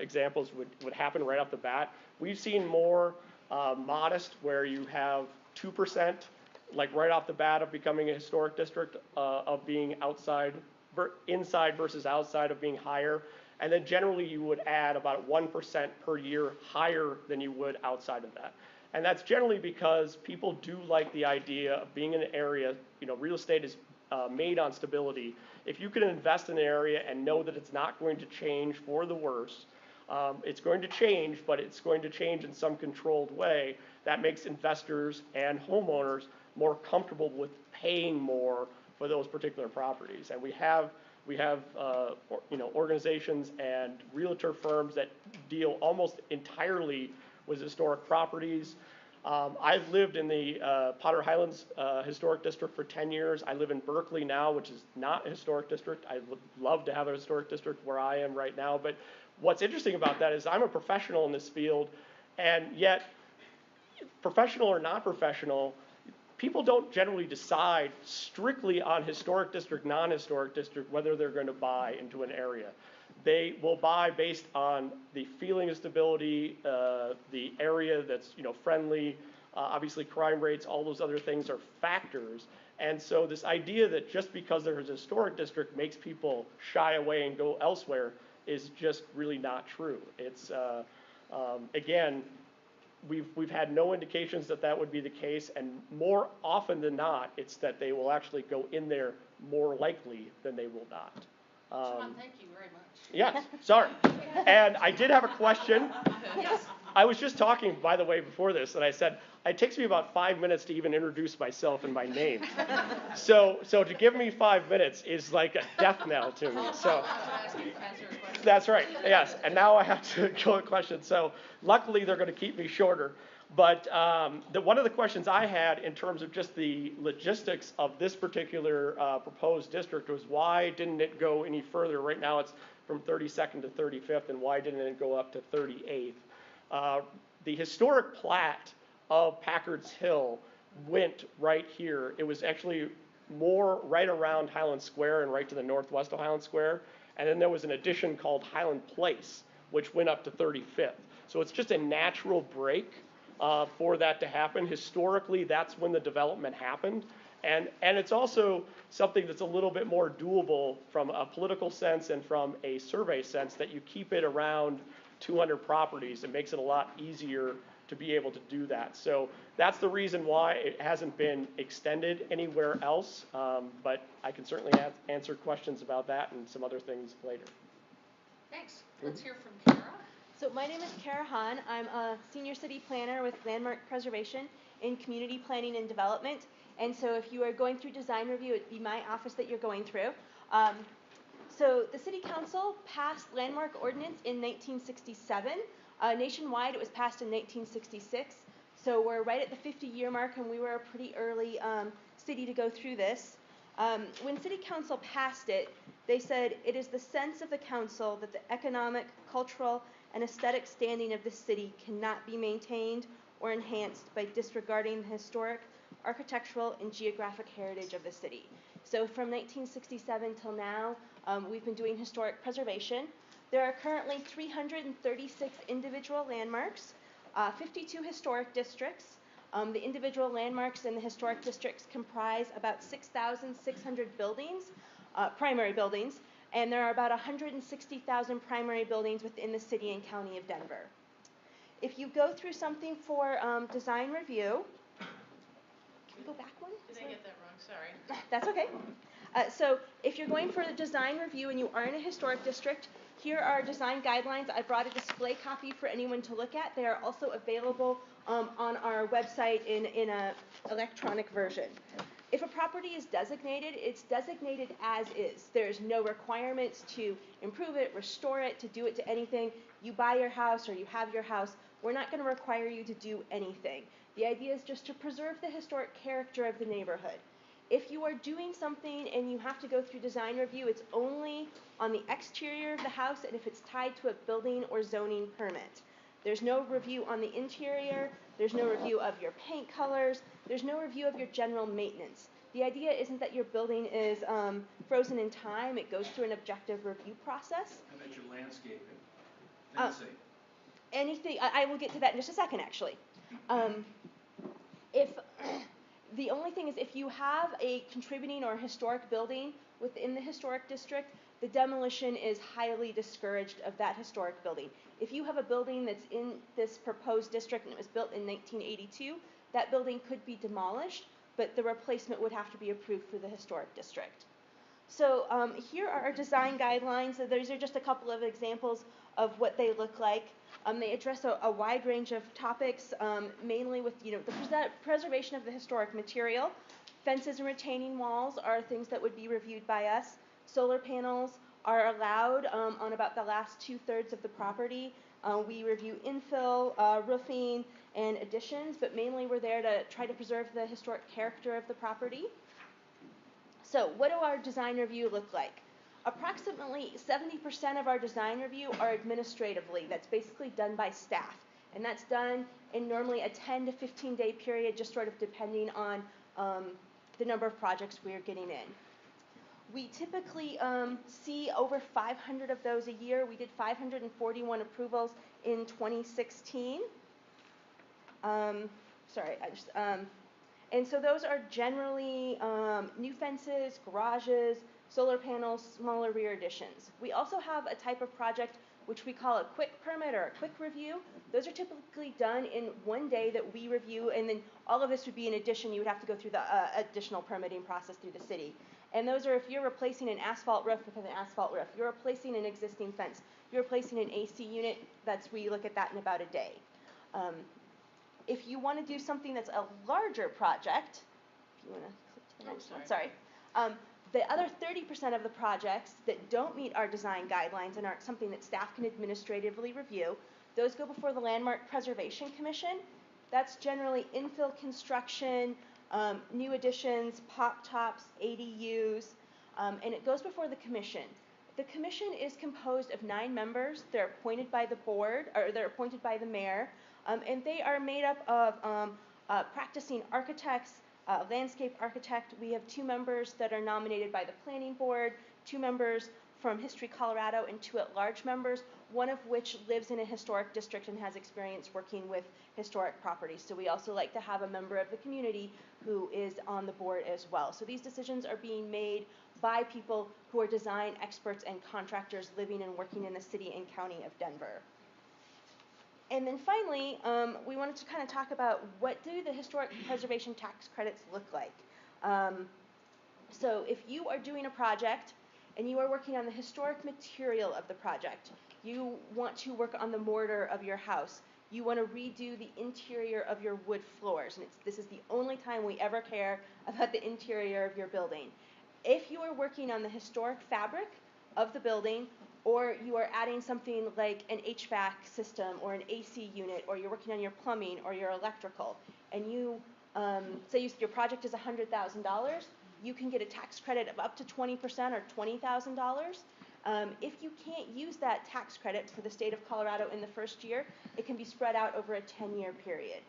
examples would happen right off the bat. We've seen more modest, where you have 2%, like right off the bat of becoming a historic district, of being inside versus outside of being higher. And then generally you would add about 1% per year higher than you would outside of that. And that's generally because people do like the idea of being in an area, real estate is made on stability. If you can invest in an area and know that it's not going to change for the worse, it's going to change, but it's going to change in some controlled way, that makes investors and homeowners more comfortable with paying more for those particular properties. And we have organizations and realtor firms that deal almost entirely with historic properties. I've lived in the Potter Highlands Historic District for 10 years. I live in Berkeley now, which is not a historic district. I would love to have a historic district where I am right now. But what's interesting about that is I'm a professional in this field, and yet, professional or not professional, people don't generally decide strictly on historic district, non-historic district, whether they're going to buy into an area. They will buy based on the feeling of stability, the area that's friendly, obviously crime rates, all those other things are factors. And so this idea that just because there's a historic district makes people shy away and go elsewhere is just really not true. It's again, we've had no indications that that would be the case, and more often than not, it's that they will actually go in there more likely than they will not. Sean, thank you very much. Yes, sorry. And I did have a question. Yes. I was just talking, by the way, before this, and I said, it takes me about 5 minutes to even introduce myself and my name. So to give me 5 minutes is like a death knell to me. So that's right, yes. And now I have to go to questions. So luckily they're going to keep me shorter. But one of the questions I had in terms of just the logistics of this particular proposed district was why didn't it go any further? Right now it's from 32nd to 35th, and why didn't it go up to 38th? The historic plat of Packard's Hill went right here. It was actually more right around Highland Square and right to the northwest of Highland Square. And then there was an addition called Highland Place, which went up to 35th. So it's just a natural break for that to happen. Historically, that's when the development happened. And it's also something that's a little bit more doable from a political sense and from a survey sense, that you keep it around 200 properties. It makes it a lot easier to be able to do that. So that's the reason why it hasn't been extended anywhere else. But I can certainly answer questions about that and some other things later. Thanks. Let's hear from Kara. So my name is Kara Hahn. I'm a senior city planner with Landmark Preservation in Community Planning and Development. And so if you are going through design review, it'd be my office that you're going through. So the City Council passed Landmark Ordinance in 1967. Nationwide, it was passed in 1966. So we're right at the 50-year mark, and we were a pretty early city to go through this. When City Council passed it, they said, "It is the sense of the council that the economic, cultural, and aesthetic standing of the city cannot be maintained or enhanced by disregarding the historic, architectural, and geographic heritage of the city." So from 1967 till now, we've been doing historic preservation. There are currently 336 individual landmarks, 52 historic districts. The individual landmarks in the historic districts comprise about 6,600 buildings, primary buildings, and there are about 160,000 primary buildings within the city and county of Denver. If you go through something for design review, can we go back one? Did I get that wrong? Sorry. That's okay. So if you're going for the design review and you are in a historic district, here are design guidelines. I brought a display copy for anyone to look at. They are also available on our website in an electronic version. If a property is designated, it's designated as is. There's no requirements to improve it, restore it, to do it to anything. You buy your house or you have your house. We're not going to require you to do anything. The idea is just to preserve the historic character of the neighborhood. If you are doing something and you have to go through design review, it's only on the exterior of the house and if it's tied to a building or zoning permit. There's no review on the interior, there's no review of your paint colors, there's no review of your general maintenance. The idea isn't that your building is frozen in time, it goes through an objective review process. How about your landscaping? Fencing? Anything, I will get to that in just a second actually. If the only thing is, if you have a contributing or historic building within the historic district, the demolition is highly discouraged of that historic building. If you have a building that's in this proposed district and it was built in 1982, that building could be demolished, but the replacement would have to be approved through the historic district. So here are our design guidelines. So these are just a couple of examples of what they look like. They address a wide range of topics, mainly with the preservation of the historic material. Fences and retaining walls are things that would be reviewed by us. Solar panels are allowed on about the last 2/3 of the property. We review infill, roofing, and additions, but mainly we're there to try to preserve the historic character of the property. So what do our design review look like? Approximately 70% of our design review are administratively. That's basically done by staff. And that's done in normally a 10 to 15 day period, just sort of depending on the number of projects we're getting in. We typically see over 500 of those a year. We did 541 approvals in 2016. And so those are generally new fences, garages, solar panels, smaller rear additions. We also have a type of project which we call a quick permit or a quick review. Those are typically done in one day that we review, and then all of this would be in addition. You would have to go through the additional permitting process through the city. And those are if you're replacing an asphalt roof with an asphalt roof, you're replacing an existing fence, you're replacing an AC unit, we look at that in about a day. If you want to do something that's a larger project, if you want to click to the next one, sorry. The other 30% of the projects that don't meet our design guidelines and aren't something that staff can administratively review, those go before the Landmark Preservation Commission. That's generally infill construction, new additions, pop-tops, ADUs, and it goes before the commission. The commission is composed of 9 members. They're appointed by the board, or they're appointed by the mayor, and they are made up of practicing architects, landscape architect. We have 2 members that are nominated by the planning board, 2 members from History Colorado, and 2 at-large members, one of which lives in a historic district and has experience working with historic properties. So we also like to have a member of the community who is on the board as well. So these decisions are being made by people who are design experts and contractors living and working in the city and county of Denver. And then finally, we wanted to kind of talk about what do the historic preservation tax credits look like. So if you are doing a project and you are working on the historic material of the project, you want to work on the mortar of your house, you want to redo the interior of your wood floors, and this is the only time we ever care about the interior of your building. If you are working on the historic fabric of the building, or you are adding something like an HVAC system or an AC unit, or you're working on your plumbing or your electrical, and you say your project is $100,000, you can get a tax credit of up to 20% or $20,000. If you can't use that tax credit for the state of Colorado in the first year, it can be spread out over a 10-year period.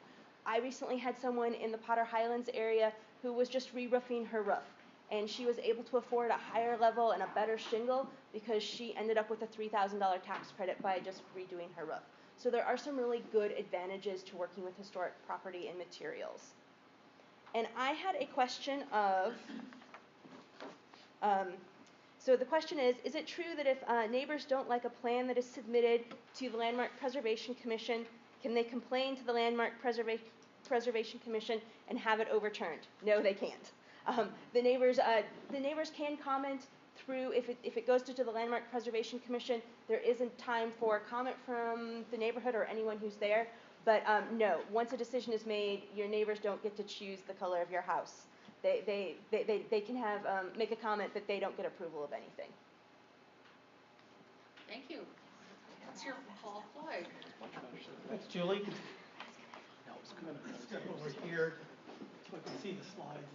I recently had someone in the Potter Highlands area who was just re-roofing her roof, and she was able to afford a higher level and a better shingle because she ended up with a $3,000 tax credit by just redoing her roof. So there are some really good advantages to working with historic property and materials. And I had a question of, so the question is it true that if neighbors don't like a plan that is submitted to the Landmark Preservation Commission, can they complain to the Landmark Preservation Commission and have it overturned? No, they can't. The neighbors can comment through, if it goes to the Landmark Preservation Commission, there isn't time for comment from the neighborhood or anyone who's there. But no, once a decision is made, your neighbors don't get to choose the color of your house. They can have make a comment, but they don't get approval of anything. Thank you. Let's hear from Paul Floyd. Thanks, Julie. I'm going to step over here so I can see the slides.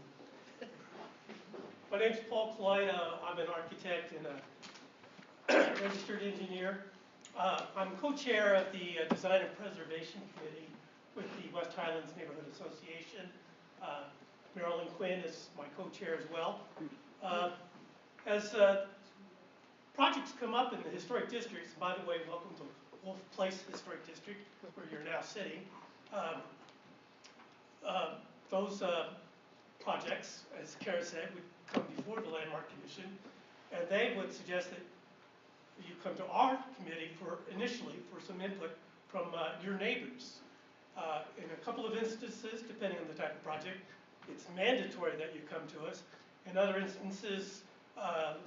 My name's Paul Floyd. I'm an architect and a registered engineer. I'm co-chair of the Design and Preservation Committee with the West Highlands Neighborhood Association. Marilyn Quinn is my co-chair as well. As projects come up in the historic districts, by the way, welcome to Wolf Place Historic District, where you're now sitting. those projects, as Kara said, would come before the Landmark Commission, and they would suggest that you come to our committee initially for some input from your neighbors. In a couple of instances, depending on the type of project, it's mandatory that you come to us. In other instances,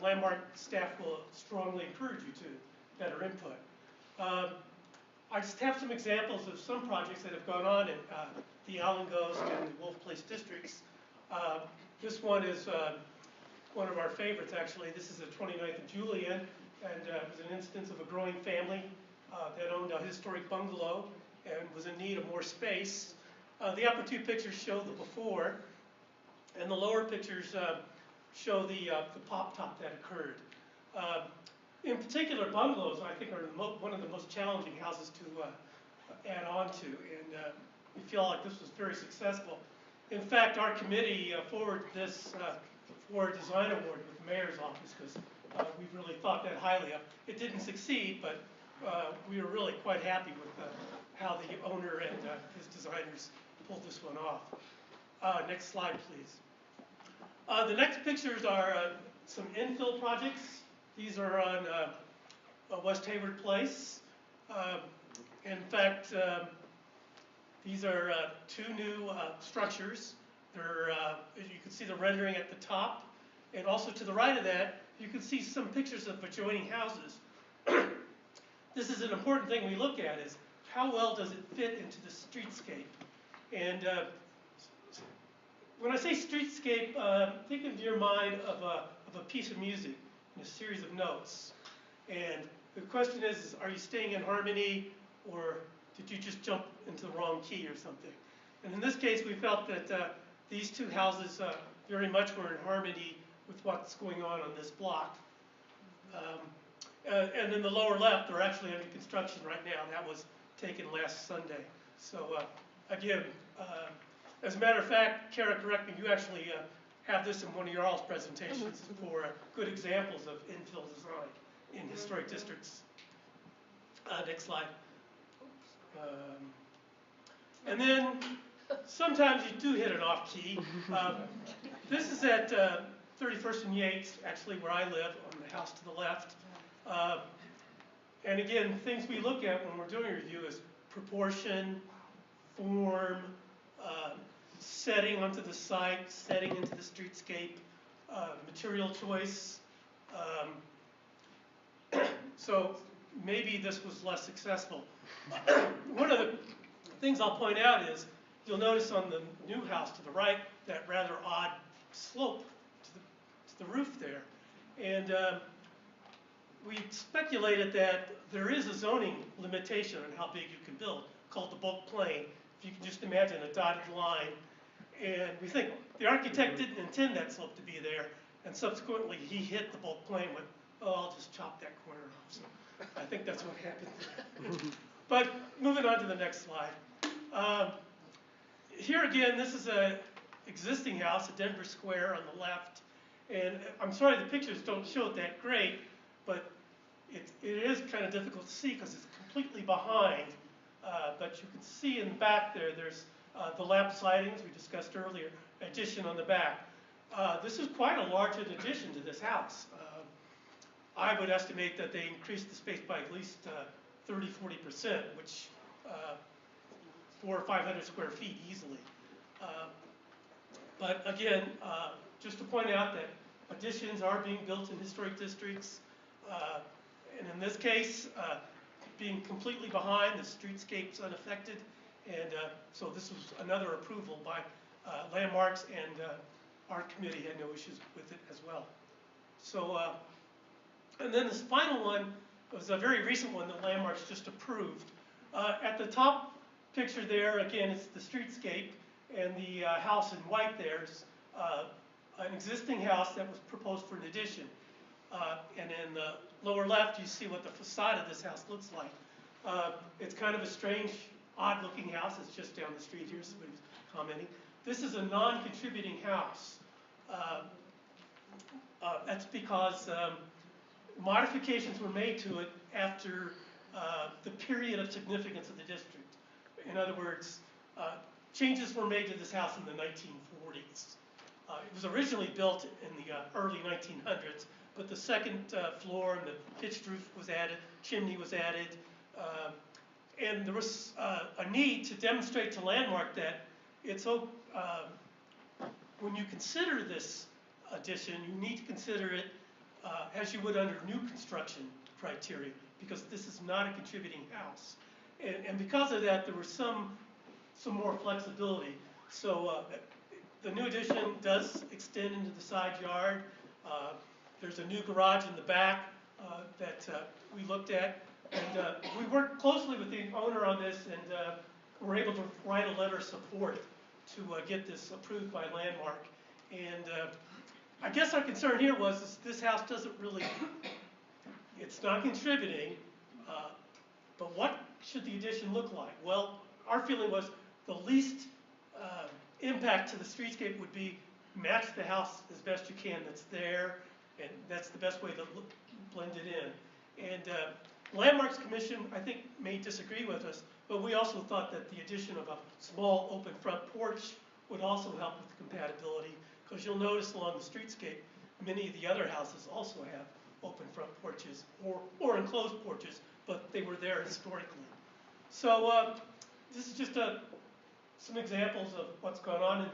Landmark staff will strongly encourage you to better input. I just have some examples of some projects that have gone on in the Allen Ghost and the Wolf Place districts. This one is one of our favorites, actually. This is the 29th of Julian, and it was an instance of a growing family that owned a historic bungalow and was in need of more space. The upper two pictures show the before, and the lower pictures show the pop-top that occurred. In particular, bungalows, I think, are one of the most challenging houses to add on to, and we feel like this was very successful. In fact, our committee forwarded this for a design award with the mayor's office because we really thought that highly of. It didn't succeed, but we were really quite happy with how the owner and his designers pulled this one off. Next slide, please. The next pictures are some infill projects. These are on West Hayward Place. In fact, these are two new structures. They're, you can see the rendering at the top, and also to the right of that, you can see some pictures of adjoining houses. This is an important thing we look at, is how well does it fit into the streetscape? And when I say streetscape, think in your mind of a piece of music, a series of notes. And the question is, are you staying in harmony, or did you just jump into the wrong key or something? And in this case, we felt that these two houses very much were in harmony with what's going on this block. And in the lower left, they're actually under construction right now. That was taken last Sunday. So again, as a matter of fact, Kara, correct me, you actually have this in one of your all's presentations for good examples of infill design in historic districts. Next slide. And then sometimes you do hit an off key. This is at 31st and Yates, actually where I live, on the house to the left. And again, things we look at when we're doing a review is proportion, form, setting onto the site, setting into the streetscape, material choice. So maybe this was less successful. One of the things I'll point out is, you'll notice on the new house to the right, that rather odd slope to the roof there. And we speculated that there is a zoning limitation on how big you can build, called the bulk plane. If you can just imagine a dotted line. And we think the architect didn't intend that slope to be there, and subsequently he hit the bulk plane with, oh, I'll just chop that corner off. So I think that's what happened there. But moving on to the next slide. Here again, this is an existing house at Denver Square on the left. And I'm sorry the pictures don't show it that great, but it is kind of difficult to see because it's completely behind. But you can see in the back there, there's the lap sidings we discussed earlier, addition on the back. This is quite a large addition to this house. I would estimate that they increased the space by at least 30–40%, which 400 or 500 square feet easily. But again, just to point out that additions are being built in historic districts, and in this case, being completely behind, the streetscape's unaffected, and so this was another approval by Landmarks, and our committee had no issues with it as well. So, and then this final one was a very recent one that Landmarks just approved. At the top picture there, again, it's the streetscape, and the house in white there is an existing house that was proposed for an addition. And in the lower left, you see what the facade of this house looks like. It's kind of a strange, odd-looking house. It's just down the street here, somebody's commenting. This is a non-contributing house. That's because modifications were made to it after the period of significance of the district. In other words, changes were made to this house in the 1940s. It was originally built in the early 1900s, but the second floor and the pitched roof was added, chimney was added, and there was a need to demonstrate to Landmark that it's when you consider this addition, you need to consider it as you would under new construction criteria, because this is not a contributing house. And because of that, there was some more flexibility. So the new addition does extend into the side yard. There's a new garage in the back that we looked at. And we worked closely with the owner on this, and were able to write a letter of support to get this approved by Landmark. And I guess our concern here was this house doesn't really, it's not contributing, but what should the addition look like? Well, our feeling was the least impact to the streetscape would be match the house as best you can that's there, and that's the best way to blend it in. And Landmarks Commission, I think, may disagree with us, but we also thought that the addition of a small open front porch would also help with the compatibility, because you'll notice along the streetscape, many of the other houses also have open front porches or enclosed porches, but they were there historically. So this is just some examples of what's going on in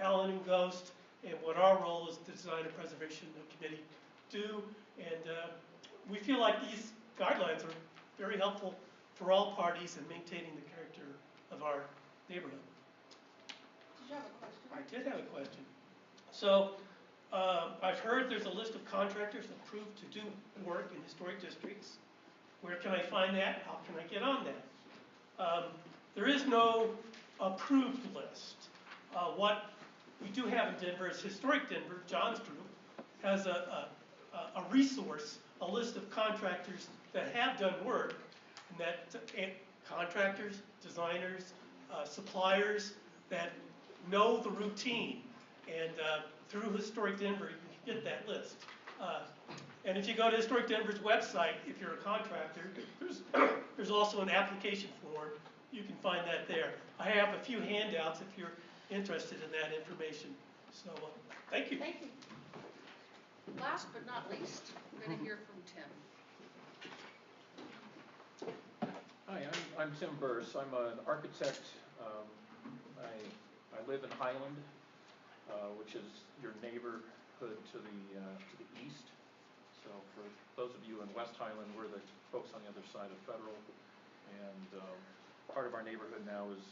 Allen and Ghost, and what our role as the Design and Preservation Committee do. And we feel like these guidelines are very helpful for all parties in maintaining the character of our neighborhood. Did you have a question? I did have a question. So I've heard there's a list of contractors approved to do work in historic districts. Where can I find that? How can I get on that? There is no approved list. What we do have in Denver is Historic Denver, John's group, has a resource, a list of contractors that have done work, and that contractors, designers, suppliers that know the routine. And through Historic Denver, you can get that list. And if you go to Historic Denver's website, if you're a contractor, there's also an application form. You can find that there. I have a few handouts if you're interested in that information. So thank you. Thank you. Last but not least, we're going to hear from Tim. Hi, I'm Tim Burse. I'm an architect. I live in Highland, which is your neighborhood to the east. So for those of you in West Highland, we're the folks on the other side of Federal, and part of our neighborhood now is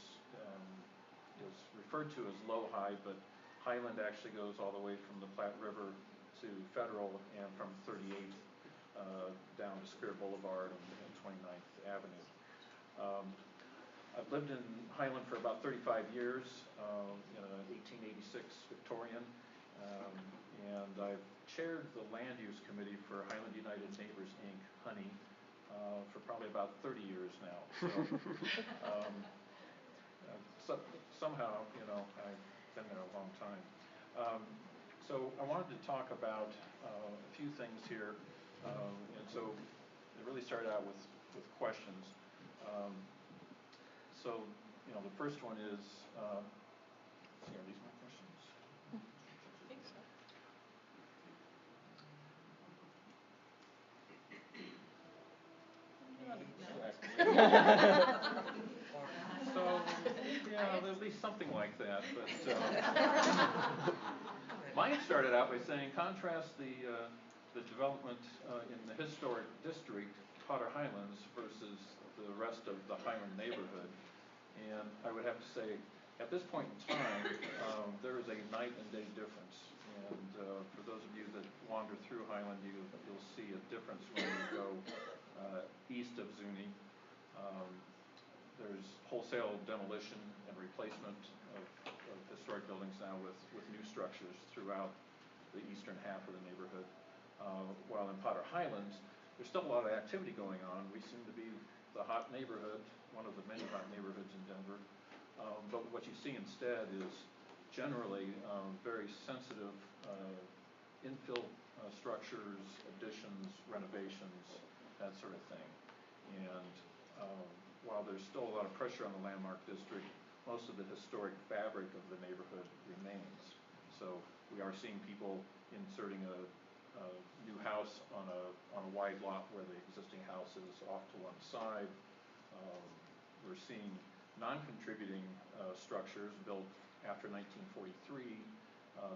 referred to as Low-High, but Highland actually goes all the way from the Platte River to Federal, and from 38th down to Spear Boulevard and 29th Avenue. I've lived in Highland for about 35 years, in an 1886 Victorian, and I've chaired the Land Use Committee for Highland United Neighbors, Inc., Honey, for probably about 30 years now. So, somehow, I've been there a long time. So I wanted to talk about a few things here, and so it really started out with questions. So, the first one is, are these my questions? I think so. So, yeah, at least something like that. But mine started out by saying, contrast the development in the historic district, Potter Highlands, versus the rest of the Highland neighborhood. And I would have to say, at this point in time, there is a night and day difference. And for those of you that wander through Highland, you'll see a difference when you go east of Zuni. There's wholesale demolition and replacement of historic buildings now with new structures throughout the eastern half of the neighborhood. While in Potter Highlands, there's still a lot of activity going on. We seem to be the hot neighborhood, one of the many hot neighborhoods in Denver. But what you see instead is generally very sensitive infill structures, additions, renovations, that sort of thing. And while there's still a lot of pressure on the Landmark District, most of the historic fabric of the neighborhood remains. So we are seeing people inserting a new house on a wide lot where the existing house is off to one side. We're seeing non-contributing structures built after 1943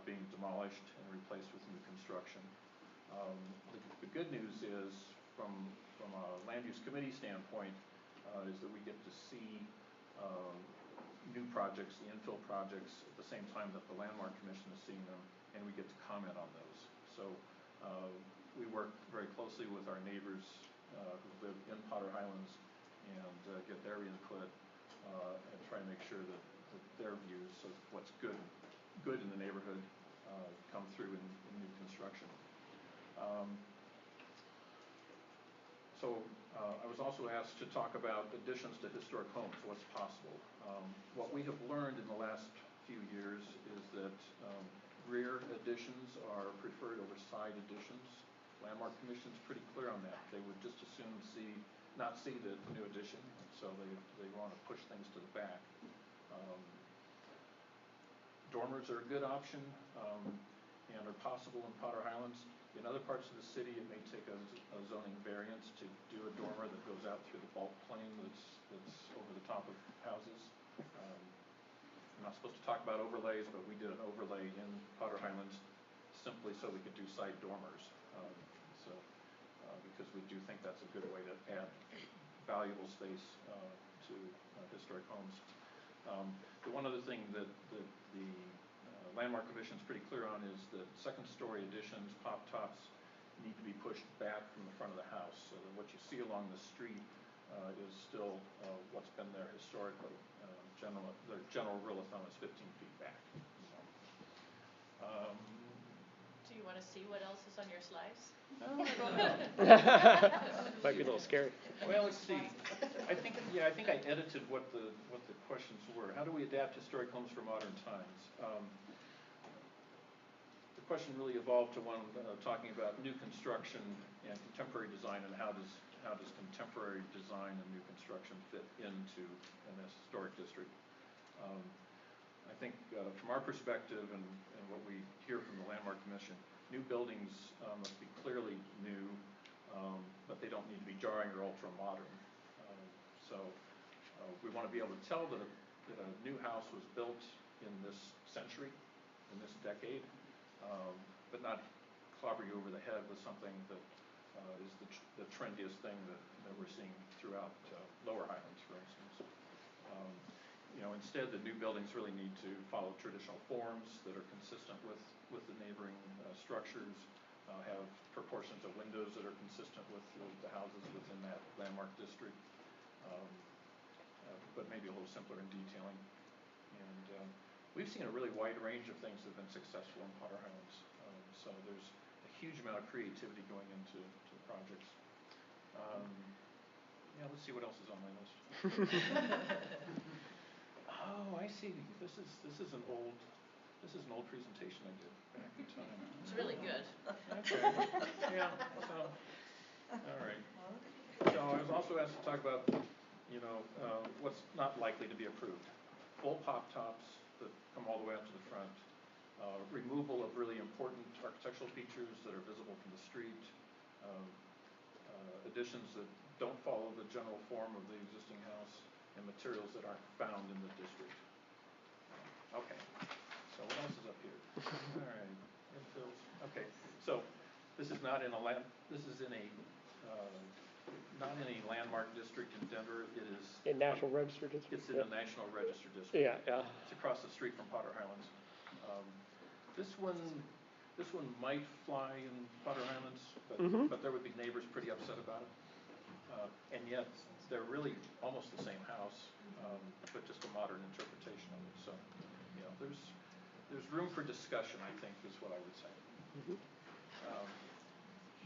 being demolished and replaced with new construction. The good news is, from a land use committee standpoint, is that we get to see new projects, the infill projects, at the same time that the Landmark Commission is seeing them, and we get to comment on those. So we work very closely with our neighbors who live in Potter Highlands and get their input and try to make sure that their views of what's good in the neighborhood come through in new construction. I was also asked to talk about additions to historic homes, what's possible. What we have learned in the last few years is that rear additions are preferred over side additions. Landmark Commission's pretty clear on that. They would just as soon not see the new addition, so they want to push things to the back. Dormers are a good option and are possible in Potter Highlands. In other parts of the city, it may take a zoning variance to do a dormer that goes out through the bulk plane that's over the top of houses. I'm not supposed to talk about overlays, but we did an overlay in Potter Highlands simply so we could do side dormers. Because we do think that's a good way to add valuable space to historic homes. The one other thing that the Landmark Commission is pretty clear on is that second-story additions, pop tops, need to be pushed back from the front of the house, so that what you see along the street is still what's been there historically. The general rule of thumb is 15 feet back. Do you want to see what else is on your slides? I don't know. Might be a little scary. Well, let's see. I think I edited what the questions were. How do we adapt historic homes for modern times? The question really evolved to one talking about new construction and contemporary design, and how does contemporary design and new construction fit into an historic district. I think from our perspective and what we hear from the Landmark Commission, new buildings must be clearly new, but they don't need to be jarring or ultra-modern. We want to be able to tell that a new house was built in this century, in this decade, but not clobber you over the head with something that is the trendiest thing that we're seeing throughout Lower Highlands, for instance. Instead, the new buildings really need to follow traditional forms that are consistent with the neighboring structures, have proportions of windows that are consistent with the houses within that landmark district, but maybe a little simpler in detailing. And we've seen a really wide range of things that have been successful in Potter Highlands. So there's a huge amount of creativity going into projects. Yeah, let's see what else is on my list. Oh, I see. This is an old presentation I did back in time. It's really good. Okay. Yeah. All right. So I was also asked to talk about, what's not likely to be approved. Full pop tops that come all the way up to the front. Removal of really important architectural features that are visible from the street. Additions that don't follow the general form of the existing house, and materials that aren't found in the district. Okay, so what else is up here? All right, infills. Okay, so this is not in a not in a landmark district in Denver. It is in National Register District. It's in the National Register District. Yeah, yeah. It's across the street from Potter Highlands. This one might fly in Potter Highlands, but there would be neighbors pretty upset about it. And yet, they're really almost the same house, but just a modern interpretation of it. So, there's room for discussion, I think, is what I would say.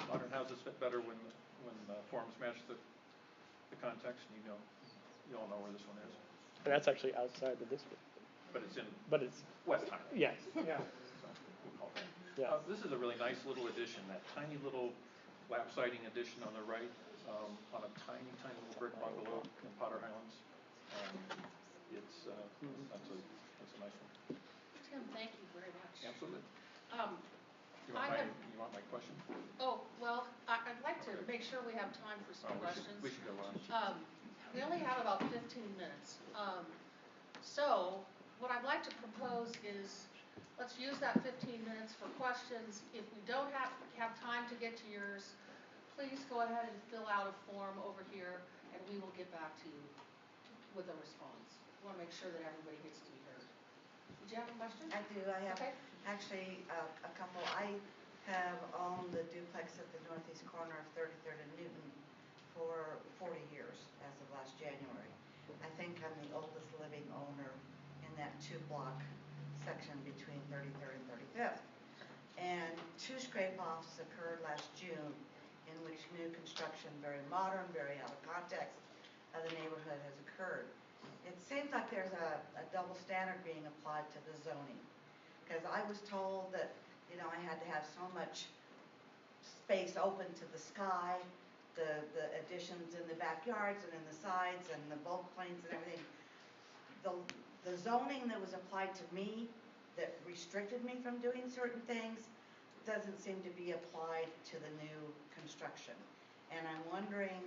Modern houses fit better when forms match the context, and you all know where this one is. And that's actually outside the district. But it's in West Highlands. Yes. Yeah. Yeah. This is a really nice little addition, that tiny little lap siding addition on the right, on a tiny little brick bungalow in Potter Highlands. it's, that's a nice one. Tim, thank you very much. Absolutely. You I have, you want my question? oh, well, I'd like to make sure we have time for some questions. We should go on. We only have about 15 minutes. So what I'd like to propose is, let's use that 15 minutes for questions. If we don't have time to get to yours, please go ahead and fill out a form over here, and we will get back to you with a response. We want to make sure that everybody gets to be heard. Did you have a question? I do. I have Okay. actually a couple. I have owned the duplex at the northeast corner of 33rd and Newton for 40 years as of last January. I think I'm the oldest living owner in that two-block section between 33rd and 35th. And 2 scrape-offs occurred last June in which new construction, very modern, very out of context of the neighborhood, has occurred. It seems like there's a double standard being applied to the zoning. Because I was told that, you know, I had to have so much space open to the sky, the additions in the backyards and in the sides and the bulk planes and everything. The zoning that was applied to me that restricted me from doing certain things doesn't seem to be applied to the new construction. And I'm wondering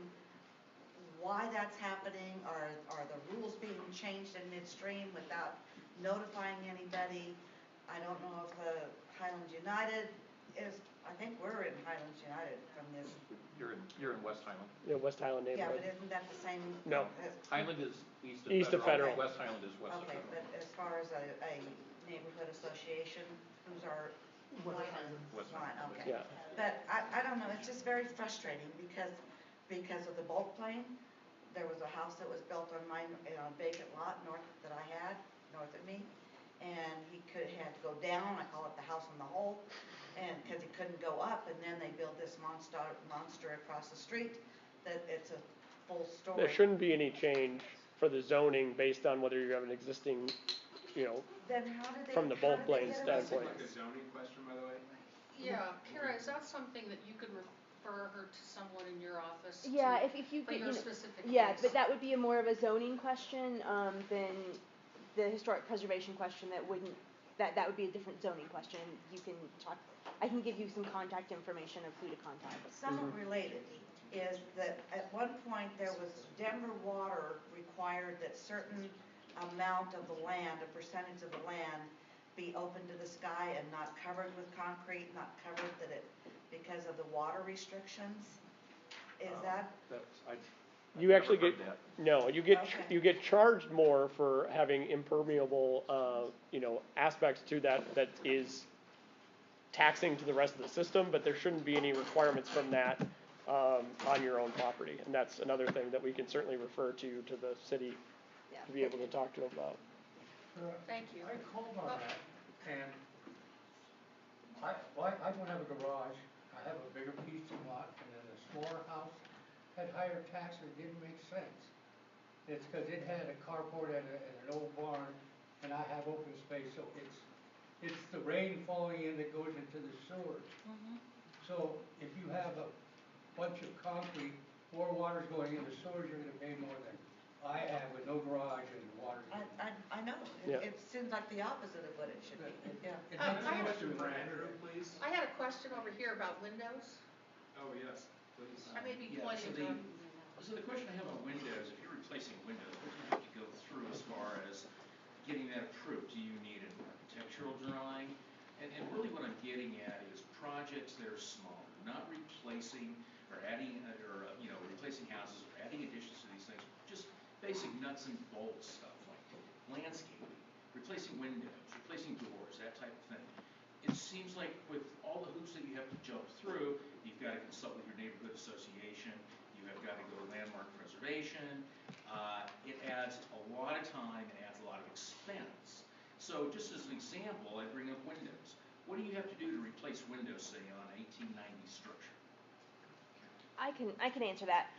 why that's happening. Are the rules being changed in midstream without notifying anybody? I don't know if the Highlands United is, I think we're in Highlands United from this. You're in West Highland. Yeah, West Highland Yeah, neighborhood. but isn't that the same? No. Highland is East of Federal. Okay. West Highland is west of Okay, Federal. but as far as a neighborhood association, who's our? West Highland. West Fine, Highland. okay. Yeah. But I don't know, it's just very frustrating because of the bulk plane. There was a house that was built on my, vacant lot north that I had, north of me. And he had to go down, I call it the house in the hole, and because he couldn't go up, and then they built this monster across the street that it's a full story. There shouldn't be any change for the zoning based on whether you have an existing, Then how did they? from the bulk plane standpoint. Like a zoning question, by the way? Yeah, Kara, is that something that you could refer her to someone in your office? Yeah, to, if you for could, your specific yeah, case? but that would be more of a zoning question than the historic preservation question. That would be a different zoning question. You can talk. I can give you some contact information of who to contact. Somewhat related is that at one point there was Denver Water required that certain amount of the land, a percentage of the land, be open to the sky and not covered with concrete, not covered because of the water restrictions. Is that? You actually get, heard that. no, you get charged more for having impermeable, aspects to that is taxing to the rest of the system, but there shouldn't be any requirements from that, on your own property. And that's another thing that we can certainly refer to the city to be able to talk to them about. Thank you. I called on that, and I don't have a garage. I have a bigger piece of lot, and then a smaller house had higher taxes. It didn't make sense. It's because it had a carport and an old barn, and I have open space, so it's the rain falling in that goes into the sewers. So if you have a bunch of concrete, more water's going in the sewers, you're gonna pay more than I have with no garage and water. I know. Yeah. It seems like the opposite of what it should be. Yeah. I had a question over here about windows. Oh, yes, please. I may be Yeah, pointing to. So the question I have on windows, if you're replacing windows, what do you have to go through as far as getting that approved? Do you need an architectural drawing? And really what I'm getting at is projects that are smaller, not replacing or adding, replacing houses or adding additions to these things, just basic nuts and bolts stuff like landscaping, replacing windows, replacing doors, that type of thing. It seems like with all the hoops that you have to jump through, you've got to consult with your neighborhood association, you have got to go to landmark preservation. It adds a lot of time and adds a lot of expense. So just as an example, I bring up windows. What do you have to do to replace windows, say, on an 1890 structure? I can answer that.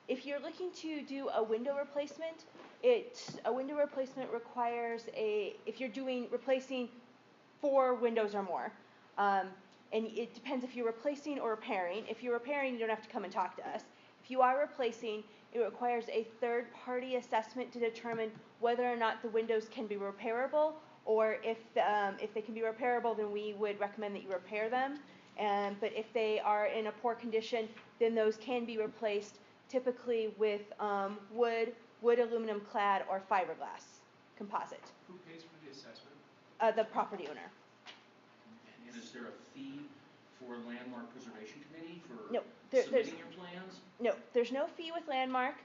If you're looking to do a window replacement, a window replacement requires if you're replacing 4 windows or more. And it depends if you're replacing or repairing. If you're repairing, you don't have to come and talk to us. If If you are replacing, it requires a third-party assessment to determine whether or not the windows can be repairable, or if they can be repairable, then we would recommend that you repair them. But if they are in a poor condition, then those can be replaced, typically with wood, aluminum clad, or fiberglass composite. Who pays for the assessment? The property owner. And is there a fee for Landmark Preservation Committee for No, submitting your plans? No, there's no fee with Landmark.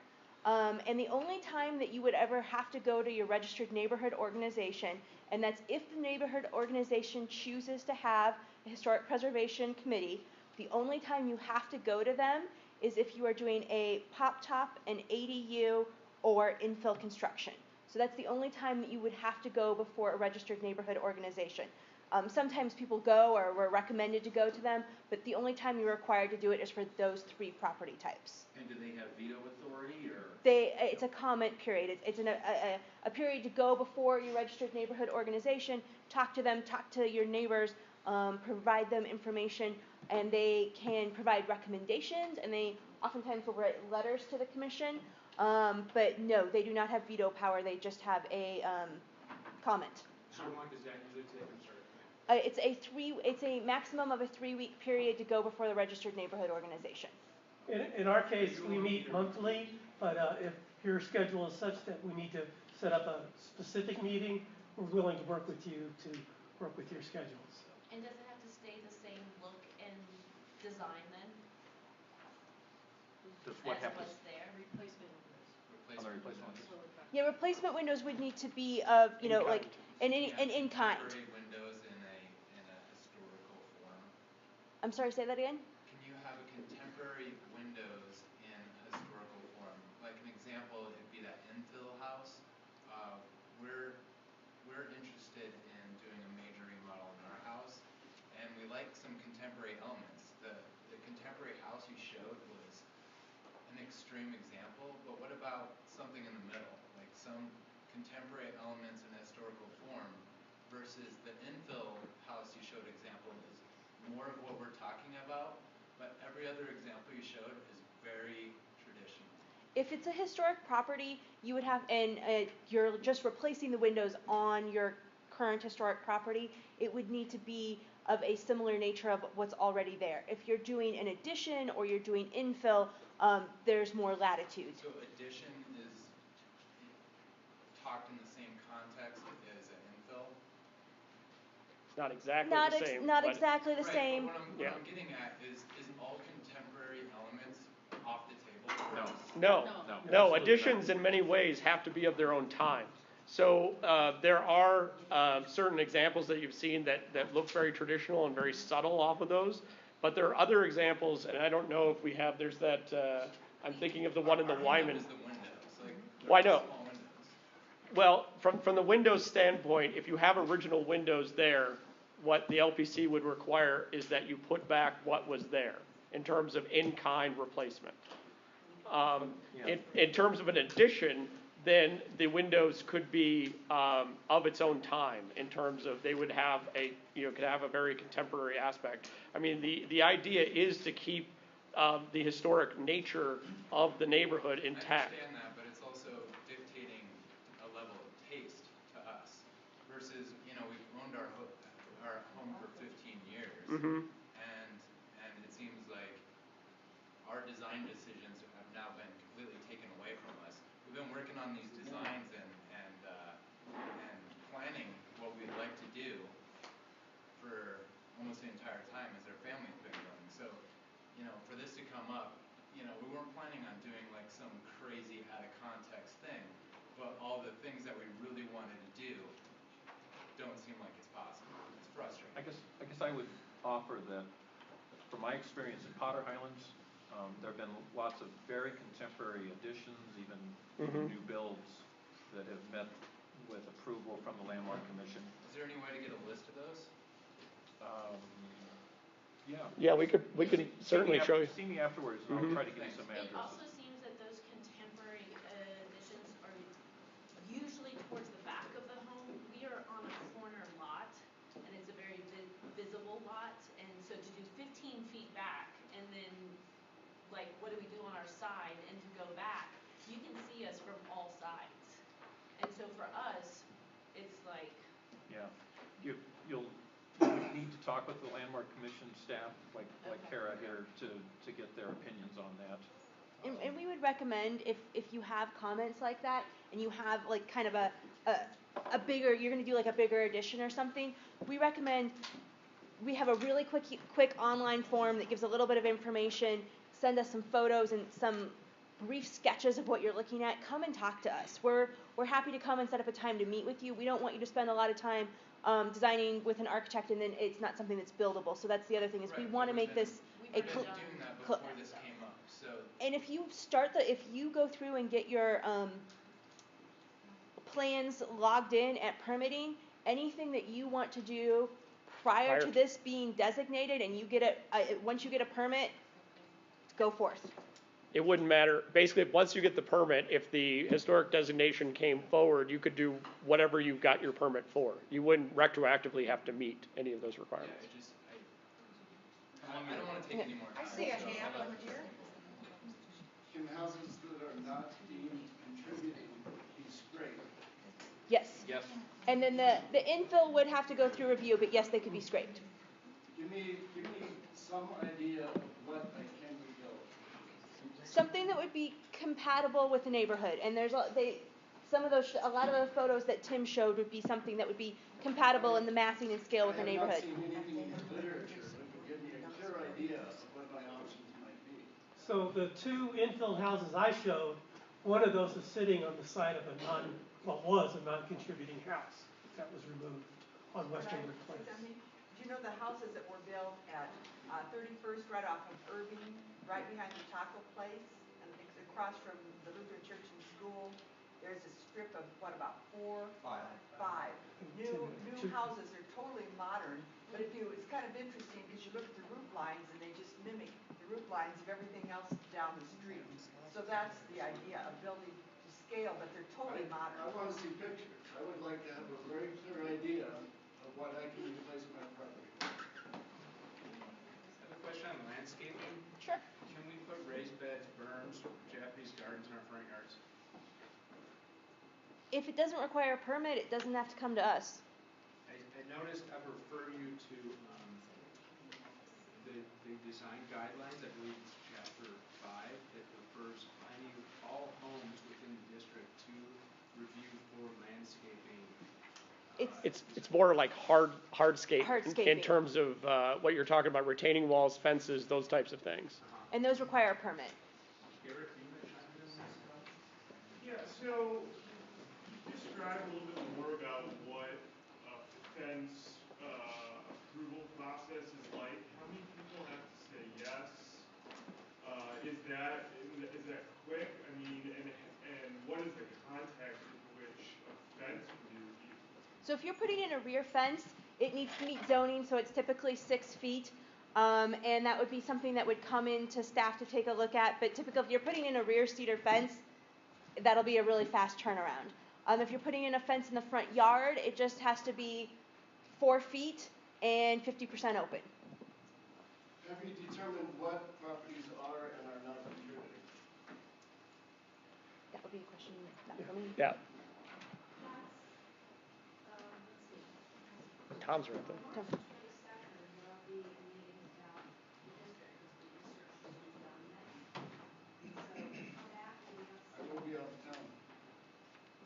And the only time that you would ever have to go to your registered neighborhood organization, and that's if the neighborhood organization chooses to have a historic preservation committee, the only time you have to go to them is if you are doing a pop-top, an ADU, or infill construction. So that's the only time that you would have to go before a registered neighborhood organization. Sometimes people go or we're recommended to go to them, but the only time you're required to do it is for those 3 property types. And do they have veto authority, or? It's a comment period. It's a period to go before your registered neighborhood organization, talk to them, talk to your neighbors, provide them information, and they can provide recommendations, and they oftentimes will write letters to the commission. But no, they do not have veto power. They just have a comment. How long does that usually take? I'm sorry. It's a maximum of a 3-week period to go before the registered neighborhood organization. In our case, we meet monthly, but if your schedule is such that we need to set up a specific meeting, we're willing to work with you to work with your schedules. And does it have to stay the same look and design then? Does what as happens? was there? Replacement On the replacement windows? Yeah, replacement windows would need to be of, like, an in kind. Temporary windows in a historical form. I'm sorry, say that again? Can you have a contemporary windows in a historical form? Like an example, it'd be that infill house. We're interested in doing a major remodel in our house, and we like some contemporary elements. The contemporary house you showed was an extreme example, but what about something in the middle, like some contemporary elements in a historical form versus the infill house you showed example is more of what we're talking about, but every other example you showed is very traditional. If it's a historic property, you would have, and you're just replacing the windows on your current historic property, it would need to be of a similar nature of what's already there. If you're doing an addition or you're doing infill, there's more latitude. So addition is talked in the same context as an infill? It's not exactly the same. Not but- exactly the Right, same. but what I'm getting at is all contemporary elements off the table? No. No, No. no, additions in many ways have to be of their own time. So there are certain examples that you've seen that look very traditional and very subtle off of those, but there are other examples, and I don't know if we have, there's that, I'm thinking of the one in the Wyman. Is the windows, like, Why no? small windows. Well, from the Windows standpoint, if you have original windows there, what the LPC would require is that you put back what was there in terms of in-kind replacement. In terms of an addition, then the windows could be of its own time in terms of they would have could have a very contemporary aspect. I mean, the idea is to keep the historic nature of the neighborhood intact. I understand that, but it's also dictating a level of taste to us versus, we've owned our home for 15 years. Mm-hmm. And it seems like our design decisions have now been completely taken away from us. We've been working on these designs and planning what we'd like to do for almost the entire time as our family's been growing. So, for this to come up, we weren't planning on doing like some crazy out of context thing, but all the things that we really wanted to do don't seem like it's possible. It's frustrating. I guess I would offer that, from my experience in Potter Highlands, there have been lots of very contemporary additions, even new builds that have met with approval from the Landmark Commission. Is there any way to get a list of those? Yeah. Yeah, we could certainly show you. See me afterwards, and I'll try to give you some It addresses. also seems that those contemporary additions are usually towards the back of the home. We are on a corner lot, and it's a very visible lot, and so to do 15 feet back, and then, like, what do we do on our side? talk with the Landmark Commission staff, like Kara here, to get their opinions on that. And we would recommend if you have comments like that and you have like kind of a bigger, you're gonna do like a bigger edition or something, we recommend, we have a really quick online form that gives a little bit of information, send us some photos and some brief sketches of what you're looking at, come and talk to us. We're happy to come and set up a time to meet with you. We don't want you to spend a lot of time designing with an architect and then it's not something that's buildable. So that's the other thing is we want to make this We've been doing that before this came up, so. And if you go through and get your plans logged in at permitting, anything that you want to do prior to this being designated and you get once you get a permit, go forth. It wouldn't matter. Basically, once you get the permit, if the historic designation came forward, you could do whatever you got your permit for. You wouldn't retroactively have to meet any of those requirements. I don't want to take any more time. I see a hand over here. Can houses that are not deemed contributing be scraped? Yes. Yes. And then the infill would have to go through review, but yes, they could be scraped. Give me some idea of what I can rebuild. Something that would be compatible with the neighborhood. And there's a lot of the photos that Tim showed would be something that would be compatible in the massing and scale with the neighborhood. I have not seen anything in the literature that would give me a clear idea of what my options might be. So the two infill houses I showed, one of those is sitting on the site of was a non-contributing house that was removed on Western Brick Place. Do you know the houses that were built at 31st right off of Irving, right behind the taco place, and it's across from the Lutheran Church and School? There's a strip of what, about five new houses. They're totally modern, but it's kind of interesting because you look at the roof lines and they just mimic the roof lines of everything else down the street. So that's the idea of building to scale, but they're totally modern. I want to see pictures. I would like to have a very clear idea of what I can replace my property with. I have a question on landscaping. Sure. Can we put raised beds, berms, Japanese gardens in our front yards? If it doesn't require a permit, it doesn't have to come to us. I noticed, I refer you to the design guidelines, I believe it's chapter 5, that refers all homes within the district to review for landscaping. It's more like hardscape in terms of what you're talking about, retaining walls, fences, those types of things. And those require a permit. Garrett, do you want to chime in on this stuff? Yeah, so describe a little bit more about what a fence approval process is like. How many people have to say yes? Is that quick? I mean, and what is the context in which a fence would be reviewed? So if you're putting in a rear fence, it needs to meet zoning, so it's typically 6 feet. And that would be something that would come into staff to take a look at. But typically, if you're putting in a rear cedar fence, that'll be a really fast turnaround. If you're putting in a fence in the front yard, it just has to be 4 feet and 50% open. Have you determined what properties are and are not contributing? That would be a question not for me. Yeah. Tom's right there. Tom. I will be out of town.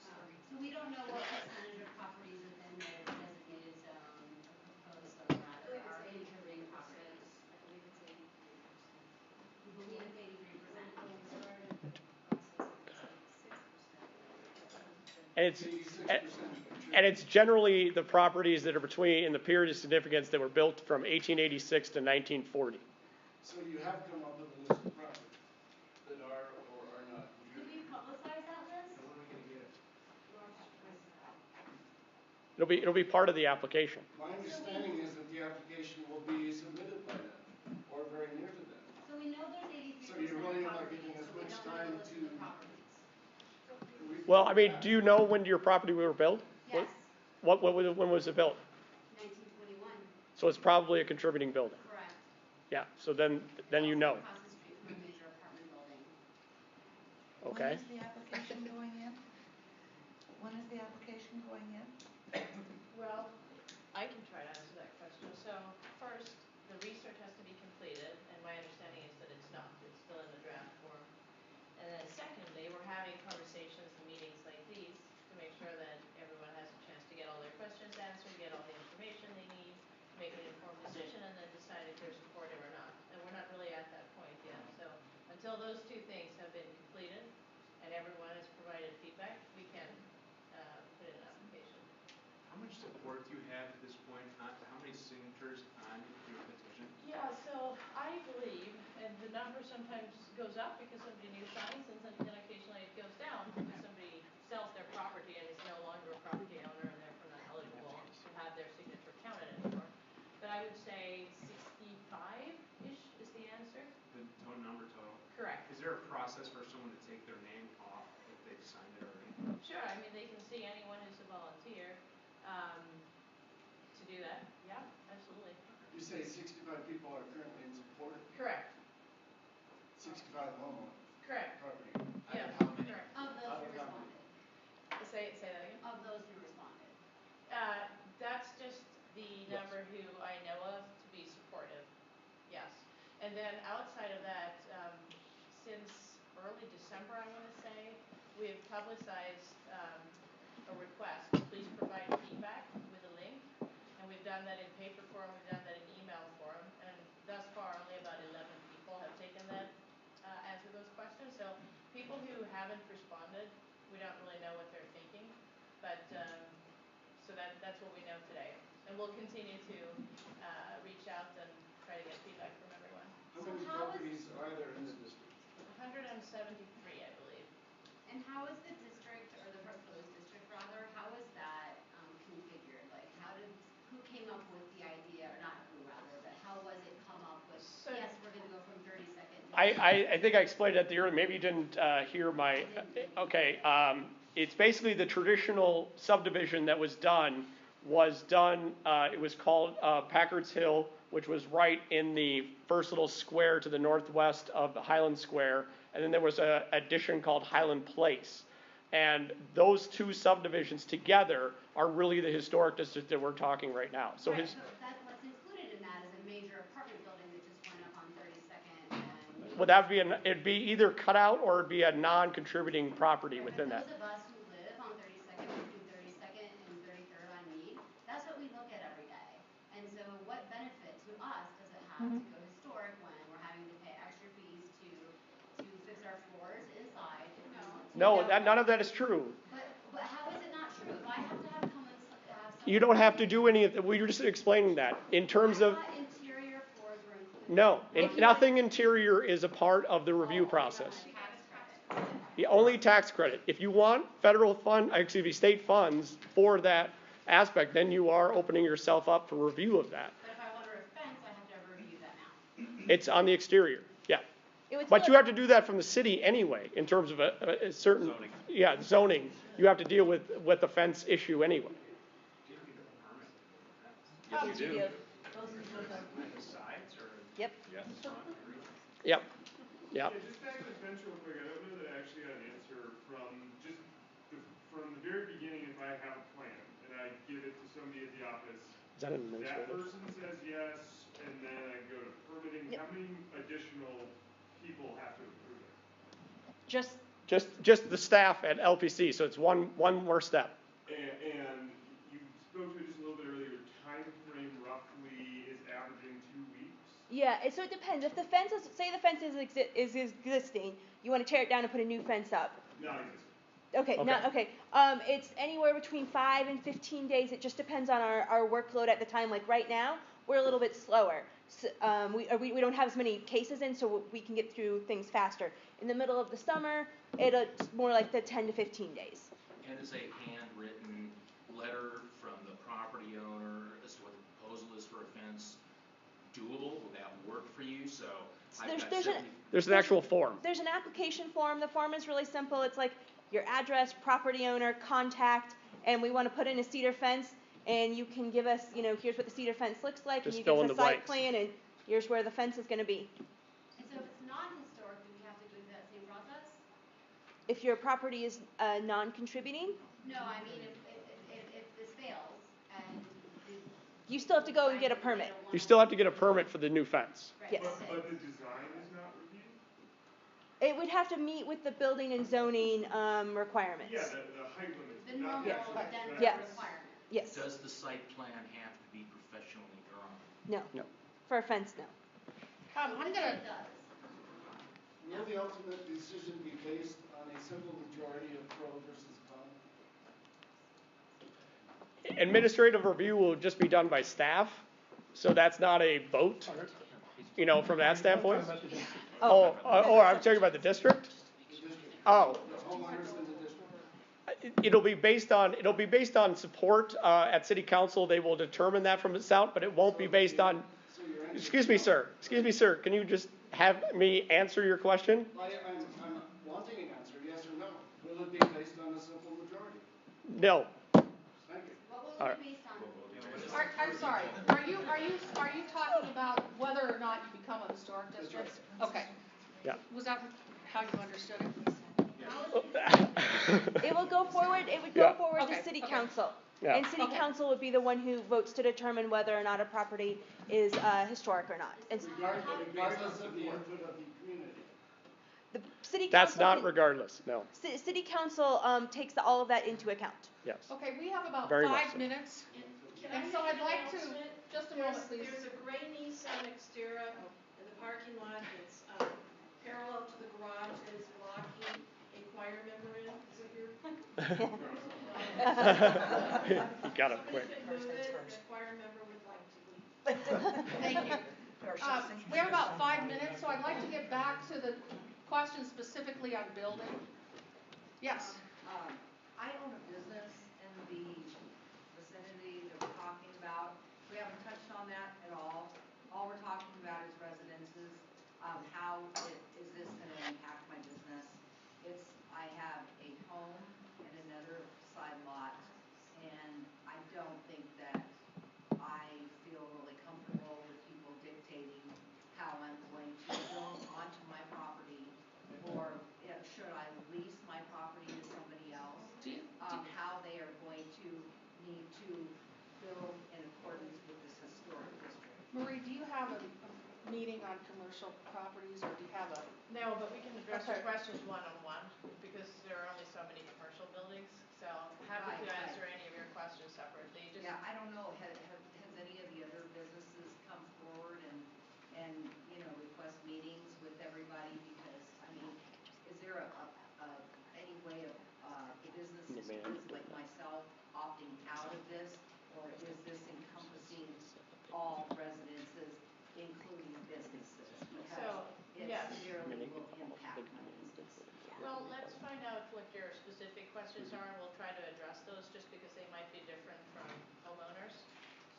So we don't know what percentage of properties within the designated zone or proposed zone rather are contributing properties. I believe it's 83%. We believe it's 83% when we started. And it's generally the properties that are between, in the period of significance, that were built from 1886 to 1940. So you have come up with a list of properties that are or are not contributing. Did we publicize that list? When are we going to get it? It'll be part of the application. My understanding is that the application will be submitted by them, or very near to them. So we know there's 83% So you're really not properties, giving us but we much don't time know the list to. of the properties. Well, I mean, do you know when your property were built? Yes. When was it built? 1921. So it's probably a contributing building. Correct. Yeah, so then you know. Across the street from a major apartment building. Okay. When is the application going in? When is the application going in? Well, I can try to answer that question. So goes up because somebody new signs, and then occasionally it goes down because somebody sells their property and is no longer a property owner and therefore not eligible to have their signature counted anymore. But I would say 65-ish is the answer. The total number total? Correct. Is there a process for someone to take their name off if they've signed it already? Sure, I mean, they can see anyone who's a volunteer, to do that, yeah, absolutely. You say 65 people are currently in support? Correct. 65 homeowners? Correct. Property? Yeah, correct. Of those Out who of how many? responded, Say that again? of those who responded. That's just the number who I know of to be supportive, yes. And then outside of that, since early December, I want to say, we have publicized a request, please provide feedback with a link. And we've done that in paper form, we've done that in email form, and thus far only about 11 people have taken that, answer those questions. So people who haven't responded, we don't really know what they're thinking, but so that's what we know today. And we'll continue to reach out and try to get feedback from everyone. How many properties are there in the district? 173, I believe. And how is the district, or the proposed district rather, how is that configured? Like, who came up with the idea, or not who rather, but how was it come up with, yes, we're gonna go from 30 seconds. I think I explained at the early, maybe you didn't hear my, okay, it's basically the traditional subdivision that was done, it was called Packard's Hill, which was right in the first little square to the northwest of Highland Square, and then there was an addition called Highland Place. And those two subdivisions together are really the historic district that we're talking right now. So right, so that's what's included in that is a major apartment building that just went up on 32nd and... Well, that would be, it'd be either cut out or it'd be a non-contributing property within that. Those of us who live on 32nd, between 32nd and 33rd on Meade, that's what we look at every day. And so what benefit to us does it have to go historic when we're having to pay extra fees to fix our floors inside? No, none of that is true. But how is it not true? If I have to have someone... You don't have to do any of that. We were just explaining that. In terms of... interior floors were included. No, nothing interior is a part of the review process. The only tax credit. If you want state funds for that aspect, then you are opening yourself up for review of that. But if I want a fence, I have to review that now. It's on the exterior, yeah. But you have to do that from the city anyway, in terms of a certain... Zoning. Yeah, zoning. You have to deal with the fence issue anyway. Yes, you do. The sides or? Yep. Yes. Yep. Yep. Yeah, just back to the fence real quick. I don't know that I actually got an answer from from the very beginning. If I have a plan and I give it to somebody at the office, Is that an administrative? that person says yes, and then I go to permitting. Yep. How many additional people have to approve it? Just the staff at LPC, so it's one more step. And you spoke to it just a little bit earlier. Time frame roughly is averaging 2 weeks. Yeah, so it depends. If the fence is, say the fence is existing, you want to tear it down and put a new fence up. Not existing. Okay. It's anywhere between 5 and 15 days. It just depends on our workload at the time. Like right now, we're a little bit slower. So, we don't have as many cases in, so we can get through things faster. In the middle of the summer, it's more like the 10 to 15 days. And is a handwritten letter from the property owner as to what the proposal is for a fence doable? Will that work for you? So there's an actual form. There's an application form. The form is really simple. It's like your address, property owner, contact, and we want to put in a cedar fence. And you can give us, here's what the cedar fence looks like, Just and you fill give in us a the site blanks. plan, and here's where the fence is going to be. And so if it's non-historic, do we have to go through that same process? If your property is non-contributing, No, I mean if this fails and you still have to go and get a permit. You still have to get a permit for the new fence. Yes. But the design is not reviewed? It would have to meet with the building and zoning requirements. Yeah, the height limits. the normal denser Yes. requirement. Yes. does the site plan have to be professionally drawn? No. For a fence, no. I'm gonna, Will the ultimate decision be based on a simple majority of pro versus con? Administrative review will just be done by staff, so that's not a vote, from that standpoint. I'm talking about the district? Oh. The homeowners in the district? It'll be based on support, at city council. They will determine that from its out, but it won't be based on, excuse me, sir, can you just have me answer your question? I'm wanting an answer, yes or no. Will it be based on a simple majority? No. Thank you. What will All it right. be based on? I'm sorry, are you talking about whether or not you become a historic district? Okay. Yeah. Was that how you understood it? It will go forward, Okay, to city okay. council. Yeah. And city Okay. council would be the one who votes to determine whether or not a property is historic or not. And Regardless of the input of the community. the city council. That's not can- regardless, no. City council takes all of that into account. Yes. Okay, we have about Very much 5 so. minutes, Can I and so make I'd an like to, announcement? just a moment, please. There's a gray Nissan Xterra in the parking lot that's parallel to the garage that is blocking a choir member in. Is it here? You got it quick. Somebody could move it, the choir member would like to leave. Thank you. We have about 5 minutes, so I'd like to get back to the question specifically on building. Yes. I own a business in the vicinity that we're talking about. We haven't touched on that at all. All we're talking about is residences. How is this gonna impact my business? I have a home and another side lot, and I don't think that I feel really comfortable with people dictating how I'm going to build onto my property, or should I lease my property to somebody else? How they are going to need to build in accordance with this historic district. Marie, do you have a meeting on commercial properties, or do you have a? No, but we can address your Okay. questions one-on-one, because there are only so many commercial buildings, so happy to Right. answer any of your questions separately. Just Yeah, I don't know, has any of the other businesses come forward and, request meetings with everybody? Because, is there any way of, the businesses like myself opting out of this? Or is this encompassing all residences, including businesses? So, yes. Because it severely will impact my business. Well, let's find out what your specific questions are, and we'll try to address those, just because they might be different from homeowners.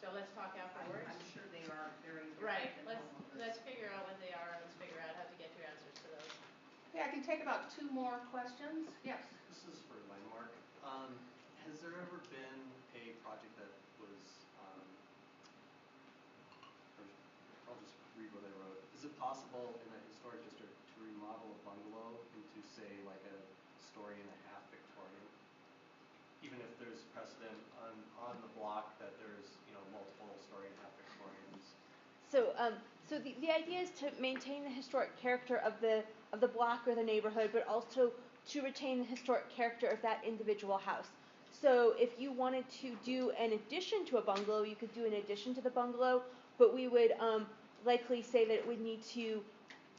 So let's talk afterwards. I'm sure they are very Right, different than let's homeowners. figure out what they are, and let's figure out how to get your answers to those. Okay, I can take about 2 more questions. Yes. This is for Landmark. Has there ever been a project that was, I'll just read what I wrote. Is it possible in a historic district to remodel a bungalow into, say, like a story and a half Victorian? Even if there's precedent on the block that there's, multiple story and a half Victorians. So the idea is to maintain the historic character of the block or the neighborhood, but also to retain the historic character of that individual house. So if you wanted to do an addition to a bungalow, you could do an addition to the bungalow, but we would likely say that it would need to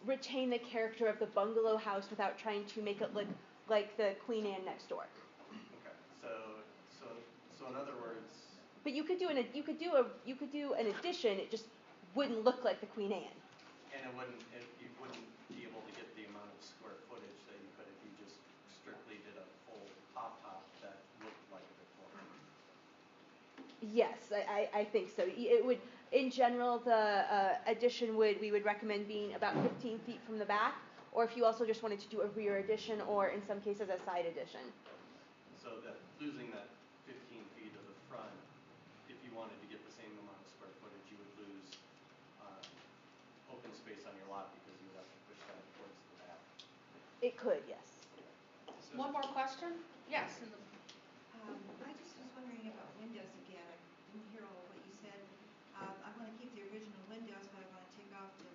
retain the character of the bungalow house without trying to make it look like the Queen Anne next door. Okay, so in other words. But you could do an addition. It just wouldn't look like the Queen Anne. And you wouldn't be able to get the amount of square footage that you could if you just strictly did a full top that looked like a Victorian. Yes, I think so. It would, in general, the addition we would recommend being about 15 feet from the back, or if you also just wanted to do a rear addition, or in some cases a side addition. So that losing that 15 feet of the front, if you wanted to get the same amount of square footage, you would lose open space on your lot because you would have to push that towards the back. It could, yes. One more question? Yes. I just was wondering about windows again. I didn't hear all of what you said. I want to keep the original windows, but I want to take off the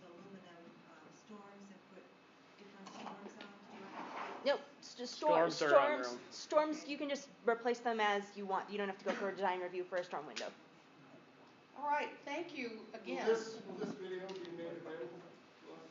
aluminum storms and put different storms on. Do I have to get? Nope, storms. Storms are on their own. Storms, you can just replace them as you want. You don't have to go for a design review for a storm window. All right, thank you again. Will this video be made available to us?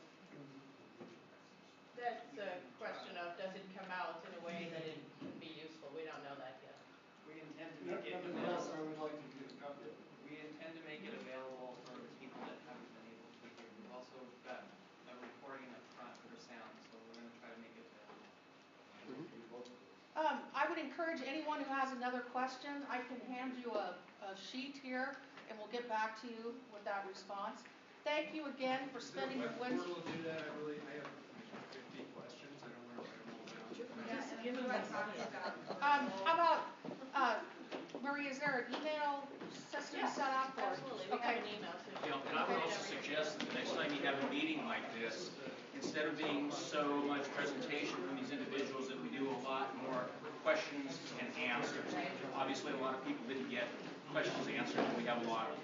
That's a question of, does it come out in a way that it can be useful? We don't know that yet. We intend to make it Nevertheless, I available. would like to get a copy of it. We intend to make it available for people that haven't been able to be here. We've also got a number of I would encourage anyone who has another question, I can hand you a sheet here, and we'll get back to you with that response. Thank you again for spending your Wednesday. Will do that, I have 50 questions, I don't want to write them all down. Just give them how about, Marie, is there an email system set up? Or? Absolutely, we have an email too. Yeah, and I would also suggest that the next time you have a meeting like this, instead of being so much presentation from these individuals, that we do a lot more questions and answers. Obviously, a lot of people didn't get questions answered, and we have a lot of